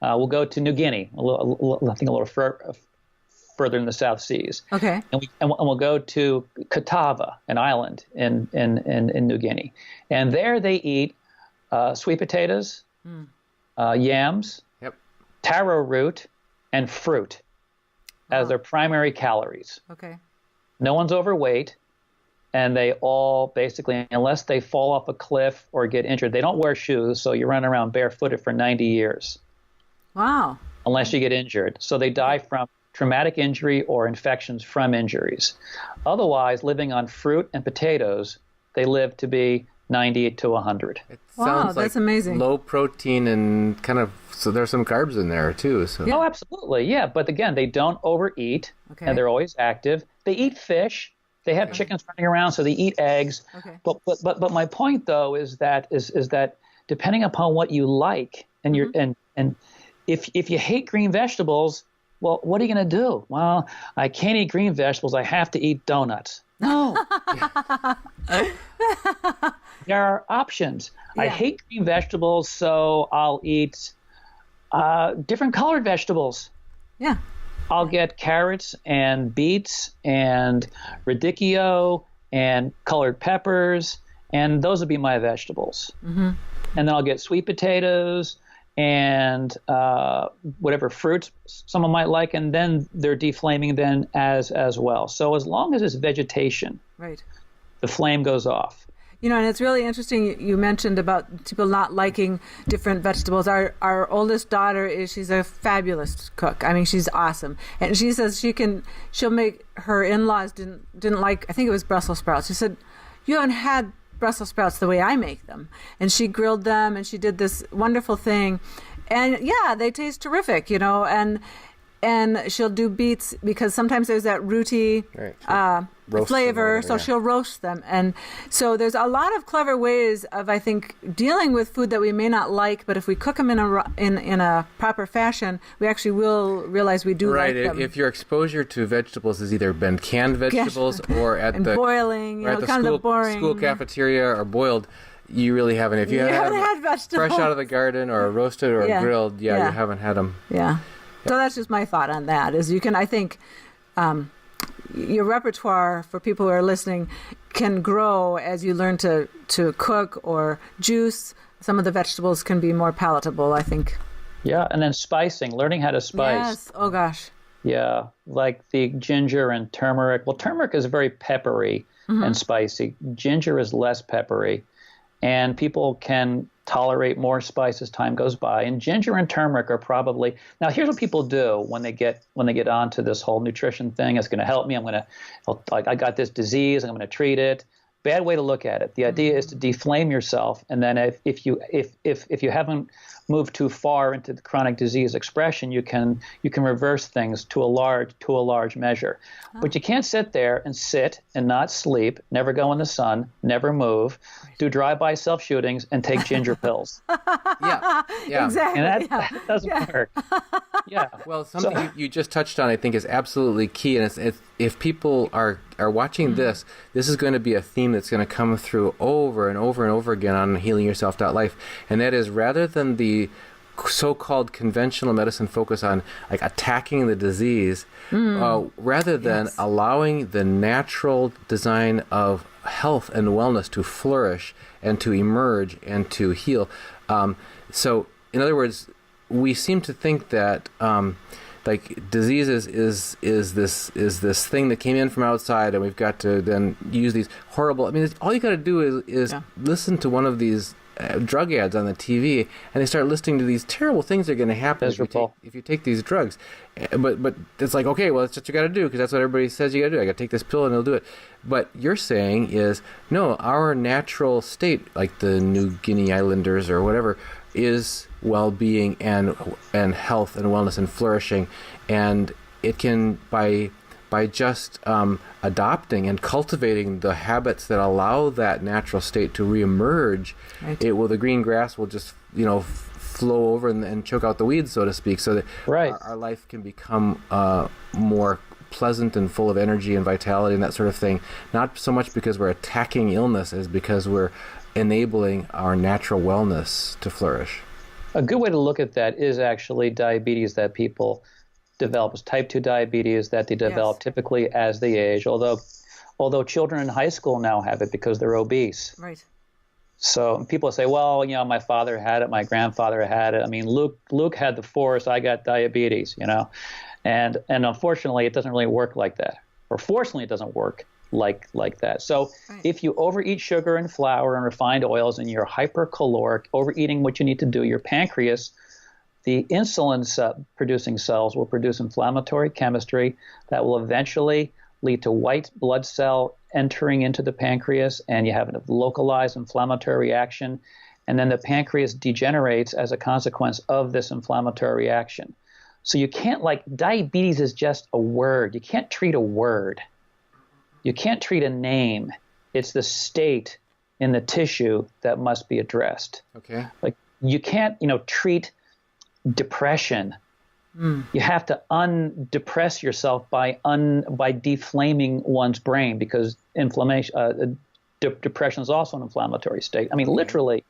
Speaker 3: We'll go to New Guinea, I think a little further in the South Seas.
Speaker 2: Okay.
Speaker 3: And we'll go to Catawba, an island in New Guinea, and there they eat sweet potatoes, yams, taro root, and fruit as their primary calories.
Speaker 2: Okay.
Speaker 3: No one's overweight, and they all basically, unless they fall off a cliff or get injured, they don't wear shoes, so you run around barefooted for 90 years.
Speaker 2: Wow.
Speaker 3: Unless you get injured. So they die from traumatic injury or infections from injuries. Otherwise, living on fruit and potatoes, they live to be 90 to 100.
Speaker 1: It sounds
Speaker 2: that's
Speaker 1: like
Speaker 2: amazing.
Speaker 1: Low protein and kind of, so there's some carbs in there too. So.
Speaker 3: Oh, absolutely. Yeah. But again, they don't overeat, and they're always active. They eat fish. They have chickens running around, so they eat eggs.
Speaker 2: Okay.
Speaker 3: But my point though is that depending upon what you like, and you're and if you hate green vegetables, well, what are you going to do? Well, I can't eat green vegetables. I have to eat donuts. No. There are options. Yeah. I hate green vegetables, so I'll eat different colored vegetables.
Speaker 2: Yeah.
Speaker 3: I'll get carrots and beets and radicchio and colored peppers, and those would be my vegetables. Mm-hmm. And then I'll get sweet potatoes and whatever fruits someone might like, and then they're deflaming then as well. So as long as it's vegetation,
Speaker 2: right,
Speaker 3: the flame goes off.
Speaker 2: And it's really interesting. You mentioned about people not liking different vegetables. Our oldest daughter she's a fabulous cook. I mean, she's awesome, and she says she'll make her in-laws didn't like. I think it was Brussels sprouts. She said, "You haven't had Brussels sprouts the way I make them," and she grilled them, and she did this wonderful thing, and yeah, they taste terrific, and she'll do beets because sometimes there's that rooty flavor, so she'll roast them. And so there's a lot of clever ways of, I think, dealing with food that we may not like, but if we cook them in a proper fashion, we actually will realize we do like them.
Speaker 1: If your exposure to vegetables has either been canned vegetables or at the
Speaker 2: boiling,
Speaker 1: or at the
Speaker 2: kind
Speaker 1: school,
Speaker 2: of the boring
Speaker 1: school cafeteria or boiled, you really haven't. If you haven't had vegetables fresh out of the garden or roasted or grilled, you haven't had them.
Speaker 2: Yeah. So that's just my thought on that. Is I think, your repertoire for people who are listening can grow as you learn to cook or juice. Some of the vegetables can be more palatable, I think.
Speaker 3: Yeah, and then spicing, learning how to spice.
Speaker 2: Yes. Oh gosh.
Speaker 3: Yeah, like the ginger and turmeric. Well, turmeric is very peppery and spicy. Ginger is less peppery, and people can tolerate more spice as time goes by. And ginger and turmeric are probably, now here's what people do when they get onto this whole nutrition thing. It's going to help me. I got this disease. I'm going to treat it. Bad way to look at it. The idea is to deflame yourself, and then if you haven't moved too far into the chronic disease expression, you can reverse things to a large measure. But you can't sit there and not sleep, never go in the sun, never move, do drive-by self-shootings, and take ginger pills.
Speaker 1: Yeah,
Speaker 2: exactly.
Speaker 3: And that doesn't work. Yeah.
Speaker 1: Well, something you just touched on, I think, is absolutely key, and it's if people are watching this is going to be a theme that's going to come through over and over and over again on HealingYourself.Life, and that is, rather than the so-called conventional medicine focus on like attacking the disease, rather than allowing the natural design of health and wellness to flourish and to emerge and to heal. So, in other words, we seem to think that like disease is this thing that came in from outside, and we've got to then use these horrible. I mean, all you got to do is listen to one of these drug ads on the TV, and they start listening to these terrible things that are going to happen if you take these drugs. But it's like, okay, well, that's what you got to do because that's what everybody says you got to do. I got to take this pill and it'll do it. But you're saying is, no, our natural state, like the New Guinea Islanders or whatever, is well-being and health and wellness and flourishing, and it can by just adopting and cultivating the habits that allow that natural state to reemerge, the green grass will just flow over and choke out the weeds, so to speak, so that our life can become more pleasant and full of energy and vitality and that sort of thing. Not so much because we're attacking illness as because we're enabling our natural wellness to flourish.
Speaker 3: A good way to look at that is actually diabetes that people develop, is type 2 diabetes that they develop typically as they age, although children in high school now have it because they're obese.
Speaker 2: Right.
Speaker 3: So people say, well, my father had it, my grandfather had it. I mean, Luke had the force, I got diabetes, and unfortunately it doesn't really work like that. Or fortunately it doesn't work like that. So if you overeat sugar and flour and refined oils and you're hypercaloric, overeating what you need to do, your pancreas, the insulin producing cells will produce inflammatory chemistry that will eventually lead to white blood cell entering into the pancreas, and you have a localized inflammatory reaction, and then the pancreas degenerates as a consequence of this inflammatory reaction. So you can't, diabetes is just a word. You can't treat a word. You can't treat a name. It's the state in the tissue that must be addressed.
Speaker 1: Okay.
Speaker 3: You can't, treat depression. You have to undepress yourself by deflaming one's brain, because inflammation, depression is also an inflammatory state. I mean, literally,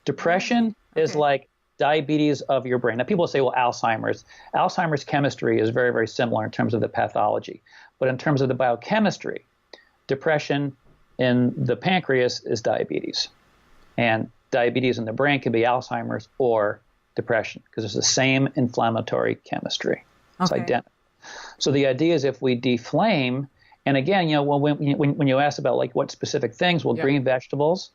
Speaker 3: depression is like diabetes of your brain. Now, people say, well, Alzheimer's chemistry is very, very similar in terms of the pathology. But in terms of the biochemistry, depression in the pancreas is diabetes. And diabetes in the brain can be Alzheimer's or depression, because it's the same inflammatory chemistry. It's identical. So the idea is, if we deflame And again, when you ask about like what specific things, well, green vegetables,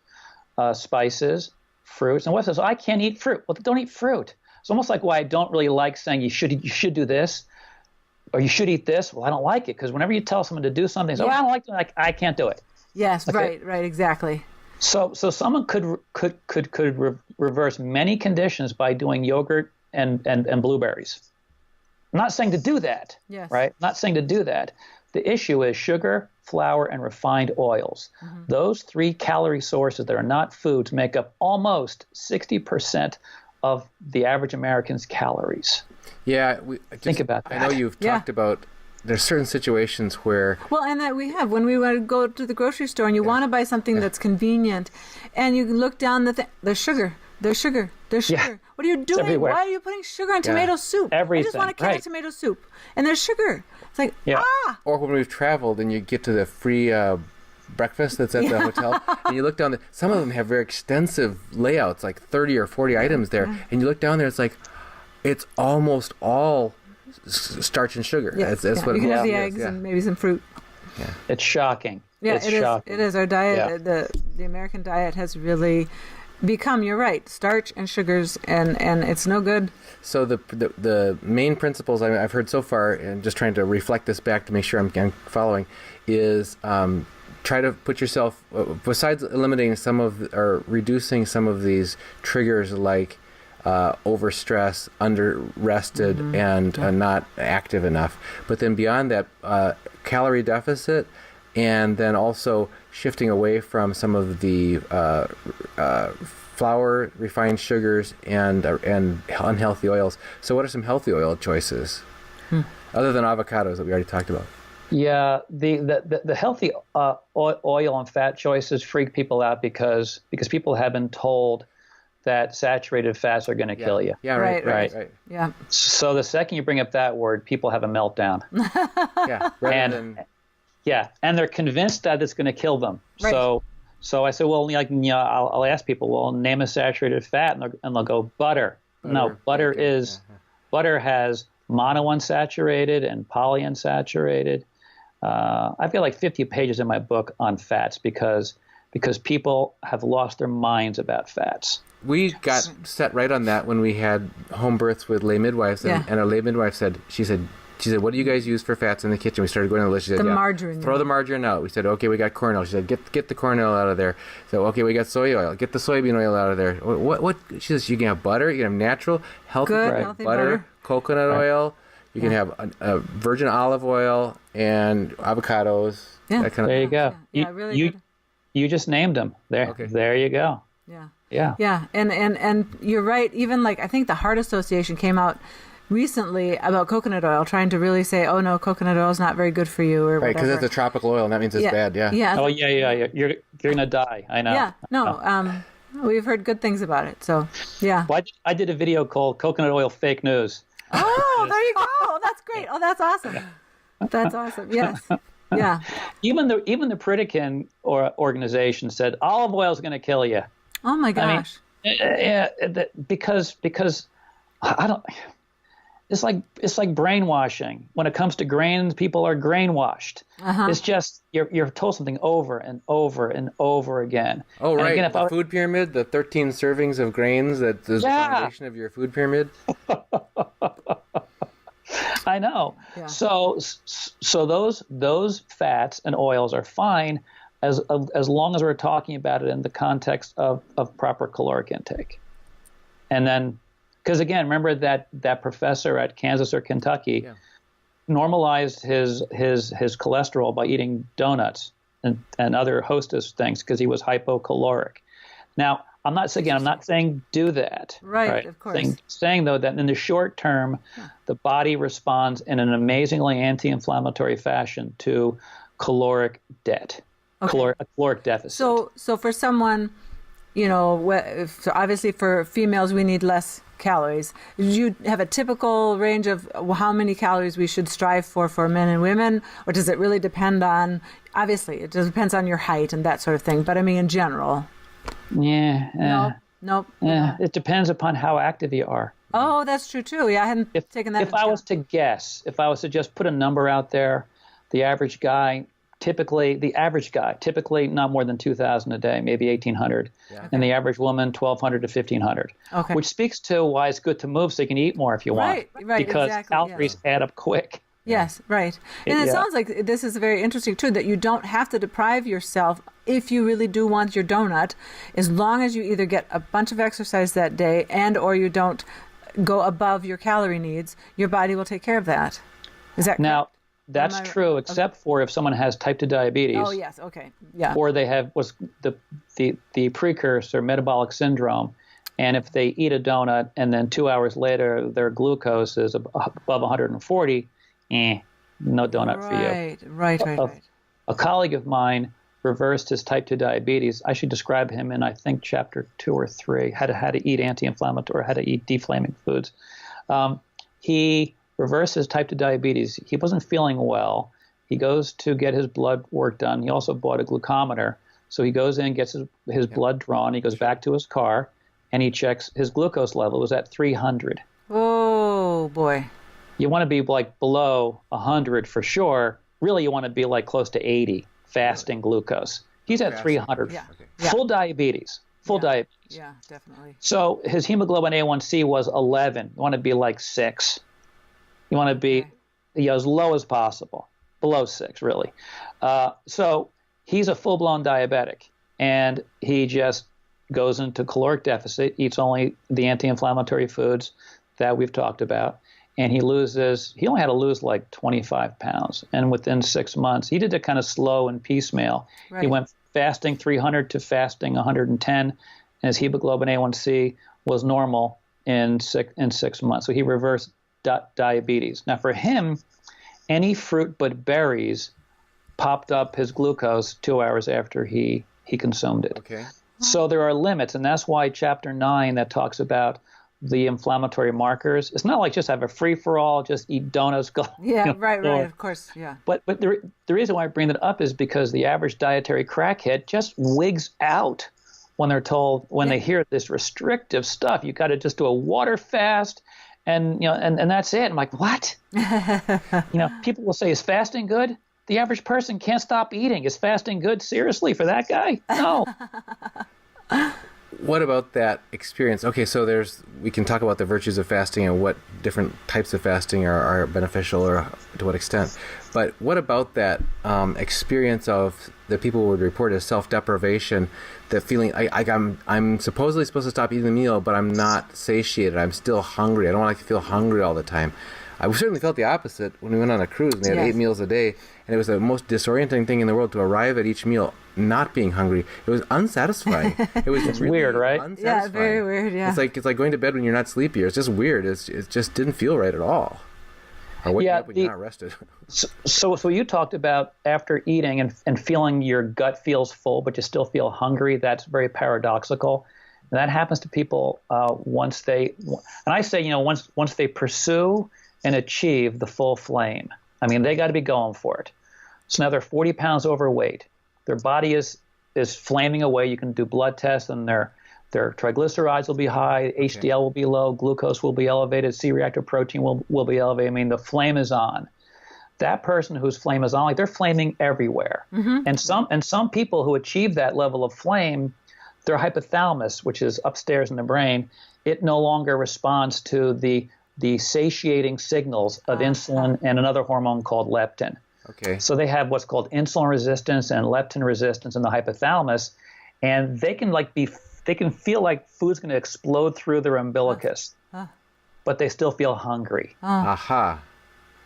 Speaker 3: spices, fruits, and what says I can't eat fruit? Well, don't eat fruit. It's almost like why I don't really like saying you should do this or you should eat this. Well, I don't like it because whenever you tell someone to do something, I don't like it, I can't do it.
Speaker 2: Yes, okay? Right, exactly.
Speaker 3: So someone could reverse many conditions by doing yogurt and blueberries. I'm not saying to do that.
Speaker 2: Yes.
Speaker 3: Right? Not saying to do that. The issue is sugar, flour, and refined oils. Mm-hmm. Those 3 calorie sources that are not foods make up almost 60% of the average American's calories.
Speaker 1: Yeah,
Speaker 3: think about that.
Speaker 1: I know you've talked about there's certain situations where...
Speaker 2: Well, and that we have. When we want to go to the grocery store and you want to buy something that's convenient, and you look down there's sugar. There's sugar.
Speaker 3: Yeah.
Speaker 2: What are you doing? Why are you putting sugar in tomato soup?
Speaker 3: Everything.
Speaker 2: I just want a can of tomato soup. And there's sugar. It's like,
Speaker 1: Or when we've traveled and you get to the free breakfast that's at the hotel, and you look down, some of them have very extensive layouts, like 30 or 40 items there, and you look down there, it's like, it's almost all starch and sugar.
Speaker 2: Yes.
Speaker 1: That's what
Speaker 2: you can have the
Speaker 1: is.
Speaker 2: eggs and maybe some fruit.
Speaker 3: Yeah. It's shocking.
Speaker 2: Yeah,
Speaker 3: it's shocking.
Speaker 2: It is. Our diet, the American diet has really become, you're right, starch and sugars, and it's no good.
Speaker 1: So the main principles I've heard so far, and just trying to reflect this back to make sure I'm following, is try to put yourself, besides eliminating or reducing some of these triggers like overstress, under-rested, and not active enough. But then beyond that, calorie deficit, and then also shifting away from some of the flour, refined sugars, and unhealthy oils. So what are some healthy oil choices other than avocados that we already talked about?
Speaker 3: Yeah, the healthy oil and fat choices freak people out because people have been told that saturated fats are going to kill you.
Speaker 1: Yeah, right.
Speaker 2: Yeah.
Speaker 3: So the second you bring up that word, people have a meltdown. And they're convinced that it's going to kill them.
Speaker 2: Right.
Speaker 3: So I said, well, I'll ask people, well, name a saturated fat, and they'll go butter. No, butter has monounsaturated and polyunsaturated. I've got like 50 pages in my book on fats because people have lost their minds about fats.
Speaker 1: We got set right on that when we had home births with lay midwives, and our lay midwife said, what do you guys use for fats in the kitchen? We started going on the list. She said,
Speaker 2: margarine.
Speaker 1: Throw the margarine out. We said, okay, we got corn oil. She said, get the corn oil out of there. So, okay, we got soy oil. Get the soybean oil out of there. What? She says, you can have butter. You can have natural, healthy butter, coconut oil. You can have a virgin olive oil and avocados.
Speaker 2: Yeah.
Speaker 1: That kind of
Speaker 3: there you go.
Speaker 2: Yeah, really good.
Speaker 3: You just named them. There.
Speaker 1: Okay.
Speaker 3: There you go.
Speaker 2: Yeah. And you're right. Even like I think the Heart Association came out recently about coconut oil, trying to really say, oh no, coconut oil is not very good for you, or
Speaker 1: right, because it's a tropical oil, and that means it's bad. Yeah.
Speaker 3: Oh yeah. You're gonna die. I know.
Speaker 2: Yeah. No. We've heard good things about it. So yeah.
Speaker 3: Well, I did a video called "Coconut Oil Fake News."
Speaker 2: Oh, there you go. That's great. Oh, that's awesome. That's awesome. Yes. Yeah.
Speaker 3: Even the Pritikin organization said olive oil is going to kill you.
Speaker 2: Oh my gosh.
Speaker 3: I mean, because I don't. It's like brainwashing. When it comes to grains, people are grain-washed. It's just you're told something over and over and over again.
Speaker 1: Oh, right. Again, the food pyramid, the 13 servings of grains that is the foundation of your food pyramid.
Speaker 3: I know. Yeah. So those fats and oils are fine as long as we're talking about it in the context of proper caloric intake. And then, because again, remember that professor at Kansas or Kentucky normalized his cholesterol by eating donuts and other Hostess things because he was hypocaloric. Now, I'm not saying do that.
Speaker 2: Right, of course.
Speaker 3: Saying though that in the short term, the body responds in an amazingly anti-inflammatory fashion to caloric debt, caloric deficit.
Speaker 2: So for someone, obviously for females we need less calories. Do you have a typical range of how many calories we should strive for men and women, or does it really depend on? Obviously, it just depends on your height and that sort of thing. But I mean, in general. Nope.
Speaker 3: Yeah, it depends upon how active you are.
Speaker 2: Oh, that's true too. Yeah, I hadn't taken that.
Speaker 3: If I was to just put a number out there, the average guy typically the average guy, typically not more than 2,000 a day, maybe 1,800, and the average woman 1,200 to 1,500.
Speaker 2: Okay.
Speaker 3: Which speaks to why it's good to move so you can eat more if you want.
Speaker 2: Right,
Speaker 3: because
Speaker 2: exactly,
Speaker 3: calories add up quick.
Speaker 2: Yes, right. And it sounds like this is very interesting, too, that you don't have to deprive yourself if you really do want your donut, as long as you either get a bunch of exercise that day and or you don't go above your calorie needs, your body will take care of that. Is that
Speaker 3: now,
Speaker 2: correct?
Speaker 3: that's true, except for if someone has type 2 diabetes.
Speaker 2: Oh, yes, okay. Yeah.
Speaker 3: Or they have what's the precursor, metabolic syndrome. And if they eat a donut and then 2 hours later their glucose is above 140, no donut for you.
Speaker 2: Right.
Speaker 3: A colleague of mine reversed his type 2 diabetes. I should describe him in, I think, chapter 2 or 3, how to eat anti-inflammatory, how to eat deflaming foods. He reversed his type 2 diabetes. He wasn't feeling well. He goes to get his blood work done. He also bought a glucometer. So he goes in, gets his blood drawn. He goes back to his car, and he checks his glucose level. It was at 300.
Speaker 2: Oh, boy.
Speaker 3: You want to be like below 100 for sure. Really, you want to be like close to 80 fasting glucose. He's at 300.
Speaker 2: Yeah.
Speaker 3: Full diabetes. Diabetes.
Speaker 2: Yeah, definitely.
Speaker 3: So his hemoglobin A1C was 11. You want to be like 6. You want to be as low as possible. Below 6, really. So he's a full-blown diabetic. And he just goes into caloric deficit, eats only the anti-inflammatory foods that we've talked about. And he only had to lose like 25 pounds. And within 6 months, he did it kind of slow and piecemeal. Right. He went fasting 300 to fasting 110, and his hemoglobin A1C was normal in 6 months. So he reversed diabetes. Now for him, any fruit but berries popped up his glucose 2 hours after he consumed it.
Speaker 1: Okay.
Speaker 3: So there are limits, and that's why chapter 9 that talks about the inflammatory markers. It's not like just have a free-for-all, just eat donuts.
Speaker 2: Right, of course, yeah.
Speaker 3: But the reason why I bring that up is because the average dietary crackhead just wigs out when they're told, when they hear this restrictive stuff, you got to just do a water fast, and and that's it. I'm like, what? People will say, is fasting good? The average person can't stop eating. Is fasting good? Seriously, for that guy? No.
Speaker 1: What about that experience? Okay, so we can talk about the virtues of fasting and what different types of fasting are beneficial or to what extent. But what about that experience of that people would report as self-deprivation, the feeling I'm supposedly supposed to stop eating the meal, but I'm not satiated. I'm still hungry. I don't want to feel hungry all the time. I certainly felt the opposite when we went on a cruise and they had 8 meals a day, and it was the most disorienting thing in the world to arrive at each meal not being hungry. It was unsatisfying. It was
Speaker 3: really weird, right?
Speaker 2: Yeah, very weird. Yeah,
Speaker 1: it's like going to bed when you're not sleepy. It's just weird. It just didn't feel right at all. Or waking up when you're not rested.
Speaker 3: So you talked about after eating and feeling your gut feels full, but you still feel hungry. That's very paradoxical. And that happens to people once they pursue and achieve the full flame. I mean, they got to be going for it. So now they're 40 pounds overweight. Their body is flaming away. You can do blood tests, and their triglycerides will be high, HDL will be low, glucose will be elevated, C-reactive protein will be elevated. I mean, the flame is on. That person whose flame is on, like, they're flaming everywhere. Mm-hmm. And some people who achieve that level of flame, their hypothalamus, which is upstairs in the brain, it no longer responds to the satiating signals of insulin and another hormone called leptin.
Speaker 1: Okay.
Speaker 3: So they have what's called insulin resistance and leptin resistance in the hypothalamus, and they can feel like food's going to explode through their umbilicus, but they still feel hungry.
Speaker 1: Aha.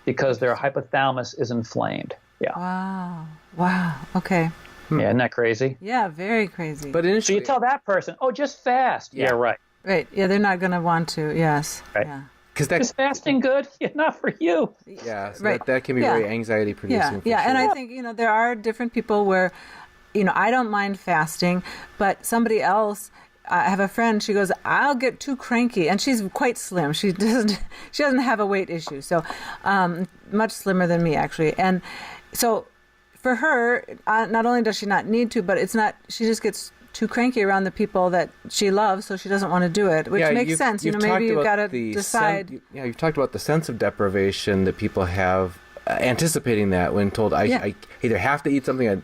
Speaker 3: Because their hypothalamus is inflamed. Yeah.
Speaker 2: Wow. Okay.
Speaker 3: Yeah, isn't that crazy?
Speaker 2: Yeah, very crazy.
Speaker 1: But
Speaker 3: so you tell that person, just fast. Yeah, right.
Speaker 2: Right. Yeah, they're not going to want to. Yes.
Speaker 3: Right.
Speaker 2: Yeah.
Speaker 3: Is fasting good? Yeah, not for you.
Speaker 1: Yeah, so that can be very anxiety producing.
Speaker 2: Yeah, and I think there are different people where, I don't mind fasting, but somebody else. I have a friend. She goes, "I'll get too cranky," and she's quite slim. She doesn't have a weight issue, so much slimmer than me actually. And so, for her, not only does she not need to, but it's not. She just gets too cranky around the people that she loves, so she doesn't want to do it, which makes sense. Maybe you've got to decide.
Speaker 1: You've talked about the sense of deprivation that people have anticipating that when told I either have to eat something I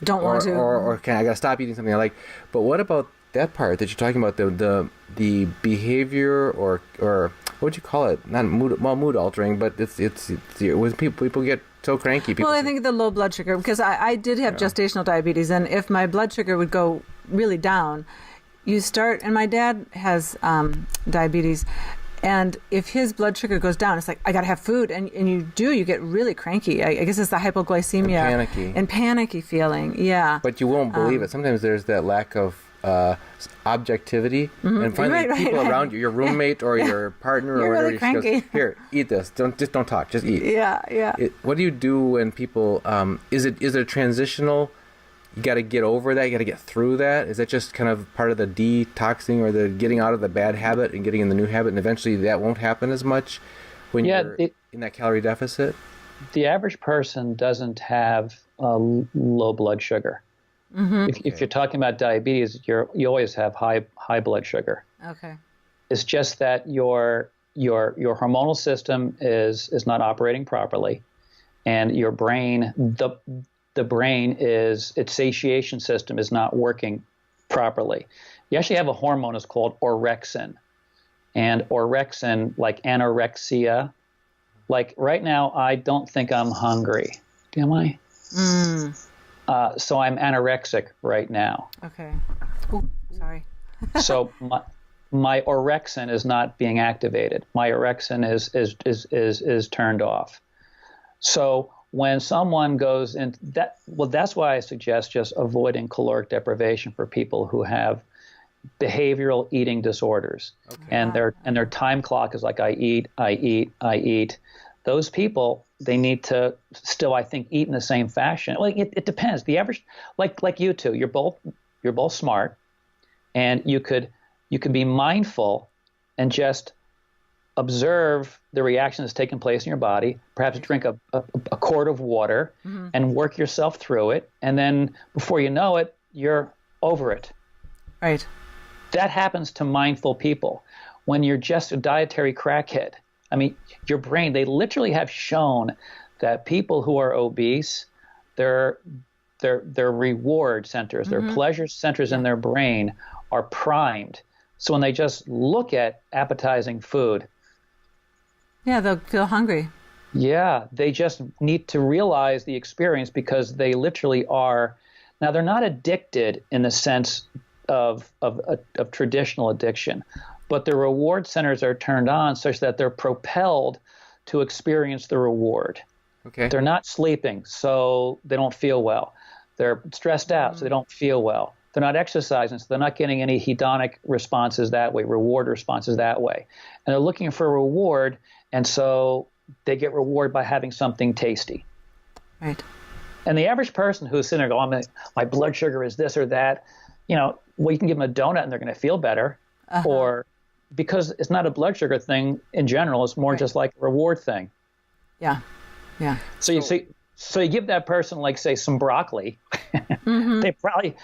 Speaker 2: don't want to,
Speaker 1: or I got to stop eating something I like. But what about that part that you're talking about, the behavior or what would you call it? Not mood altering, but it's when people get so cranky.
Speaker 2: Well, I think the low blood sugar, because I did have gestational diabetes, and if my blood sugar would go really down, and my dad has diabetes, and if his blood sugar goes down, it's like, I got to have food, and you get really cranky. I guess it's the hypoglycemia. And panicky feeling, yeah.
Speaker 1: But you won't believe it. Sometimes there's that lack of objectivity, and finally people around you, your roommate or your partner or whatever,
Speaker 2: really cranky.
Speaker 1: Goes, here, eat this. Don't talk, just eat.
Speaker 2: Yeah.
Speaker 1: What do you do when people? Is it a transitional? You got to get over that. You got to get through that. Is that just kind of part of the detoxing or the getting out of the bad habit and getting in the new habit, and eventually that won't happen as much when you're in that calorie deficit?
Speaker 3: The average person doesn't have low blood sugar. If you're talking about diabetes, you always have high blood sugar.
Speaker 2: Okay. It's
Speaker 3: just that your hormonal system is not operating properly, and your brain, the brain its satiation system is not working properly. You actually have a hormone that's called orexin, and orexin, like anorexia, like right now I don't think I'm hungry. Am I? So I'm anorexic right now.
Speaker 2: Okay. Oh, sorry.
Speaker 3: So my orexin is not being activated. My orexin is turned off. So when someone goes into that, that's why I suggest just avoiding caloric deprivation for people who have behavioral eating disorders. Okay. And their time clock is like, I eat. Those people, they need to still, I think, eat in the same fashion. Well, it depends. The average, like you two, you're both smart, and you could be mindful and just observe the reaction that's taking place in your body. Perhaps drink a quart of water and work yourself through it, and then before you know it, you're over it.
Speaker 2: Right.
Speaker 3: That happens to mindful people. When you're just a dietary crackhead, I mean, your brain, they literally have shown that people who are obese, their reward centers, their pleasure centers in their brain are primed. So when they just look at appetizing food,
Speaker 2: they'll feel hungry.
Speaker 3: Yeah, they just need to realize the experience, because they literally are. Now, they're not addicted in the sense of traditional addiction, but the reward centers are turned on such that they're propelled to experience the reward.
Speaker 1: Okay.
Speaker 3: They're not sleeping, so they don't feel well. They're stressed out, so they don't feel well. They're not exercising, so they're not getting any hedonic responses that way, reward responses that way. And they're looking for reward, and so they get reward by having something tasty.
Speaker 2: Right.
Speaker 3: And the average person who's sitting there going, my blood sugar is this or that, you can give them a donut and they're going to feel better. Or because it's not a blood sugar thing in general, it's more just like a reward thing.
Speaker 2: Yeah.
Speaker 3: So you give that person, like, say, some broccoli, they probably,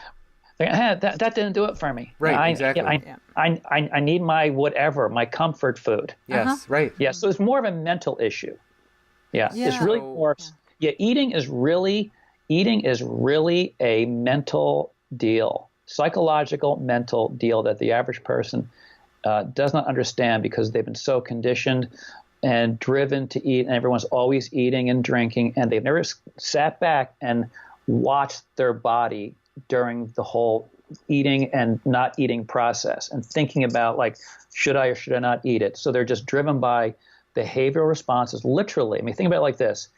Speaker 3: that didn't do it for me.
Speaker 1: Right, exactly.
Speaker 3: I need my whatever, my comfort food.
Speaker 1: Yes, right.
Speaker 3: Yeah, so it's more of a mental issue. Yeah. It's really more. Yeah, eating is really a mental deal, psychological mental deal that the average person does not understand, because they've been so conditioned and driven to eat, and everyone's always eating and drinking, and they've never sat back and watched their body during the whole eating and not eating process and thinking about, like, should I or should I not eat it? So they're just driven by behavioral responses, literally. I mean, think about it like this.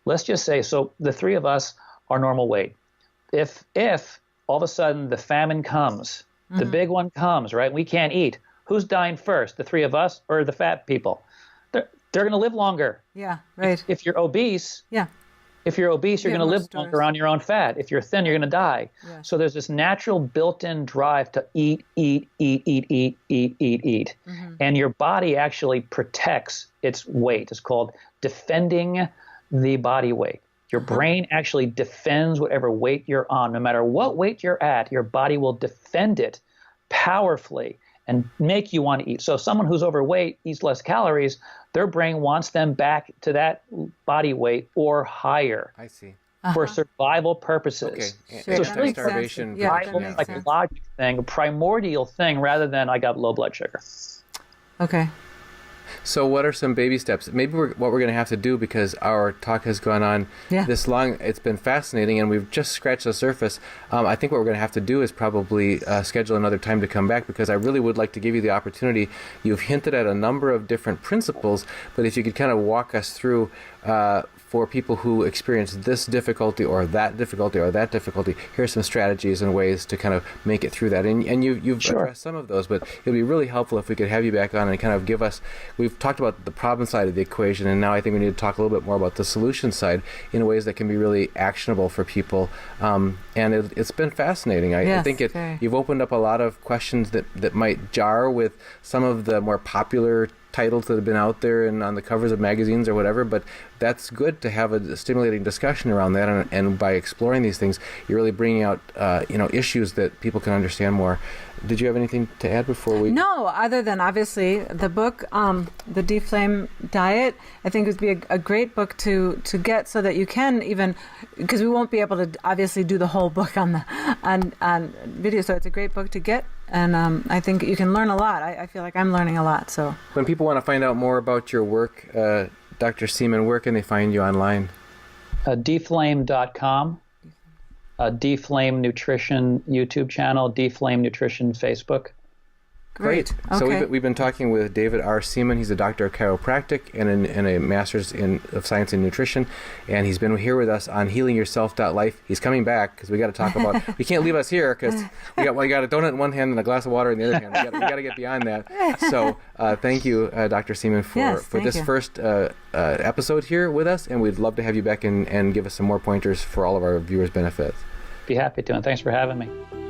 Speaker 3: Let's just say, so the three of us are normal weight. If all of a sudden the famine comes, the big one comes, right? We can't eat. Who's dying first, the three of us or the fat people? They're going to live longer.
Speaker 2: Yeah, right.
Speaker 3: If you're obese,
Speaker 2: you're
Speaker 3: going to live longer on your own fat. If you're thin, you're going to die. Yeah. So there's this natural built-in drive to eat. And your body actually protects its weight. It's called defending the body weight. Your brain actually defends whatever weight you're on. No matter what weight you're at, your body will defend it powerfully and make you want to eat. So someone who's overweight eats less calories, their brain wants them back to that body weight or higher.
Speaker 1: I see.
Speaker 3: For survival purposes.
Speaker 1: Okay.
Speaker 2: Sure,
Speaker 3: So it's really
Speaker 1: starvation.
Speaker 3: like a logic thing, a primordial thing, rather than I got low blood sugar.
Speaker 2: Okay.
Speaker 1: So what are some baby steps? Maybe what we're going to have to do, because our talk has gone on this long, it's been fascinating, and we've just scratched the surface. I think what we're going to have to do is probably schedule another time to come back, because I really would like to give you the opportunity. You've hinted at a number of different principles, but if you could kind of walk us through for people who experience this difficulty or that difficulty or that difficulty, here's some strategies and ways to kind of make it through that. And you've addressed some of those, but it would be really helpful if we could have you back on and kind of give us, we've talked about the problem side of the equation, and now I think we need to talk a little bit more about the solution side in ways that can be really actionable for people. And it's been fascinating. I think you've opened up a lot of questions that might jar with some of the more popular titles that have been out there and on the covers of magazines or whatever, but that's good to have a stimulating discussion around that, and by exploring these things, you're really bringing out issues that people can understand more. Did you have anything to add before we?
Speaker 2: No, other than obviously the book, the DeFlame Diet. I think it would be a great book to get, so that you can even, because we won't be able to obviously do the whole book on video. So it's a great book to get, and I think you can learn a lot. I feel like I'm learning a lot. So
Speaker 1: when people want to find out more about your work, Dr. Seaman, where can they find you online?
Speaker 3: DeFlame.com. DeFlame Nutrition YouTube channel, DeFlame Nutrition Facebook.
Speaker 2: Great.
Speaker 1: So
Speaker 2: Okay.
Speaker 1: we've been talking with David R. Seaman. He's a doctor of chiropractic and a master's of science in nutrition, and he's been here with us on HealingYourself.Life. He's coming back because we got to talk about. We can't leave us here because we got a donut in one hand and a glass of water in the other hand. We got to get beyond that. So thank you, Dr. Seaman, for this first episode here with us, and we'd love to have you back and give us some more pointers for all of our viewers' benefits.
Speaker 3: Be happy to, and thanks for having me.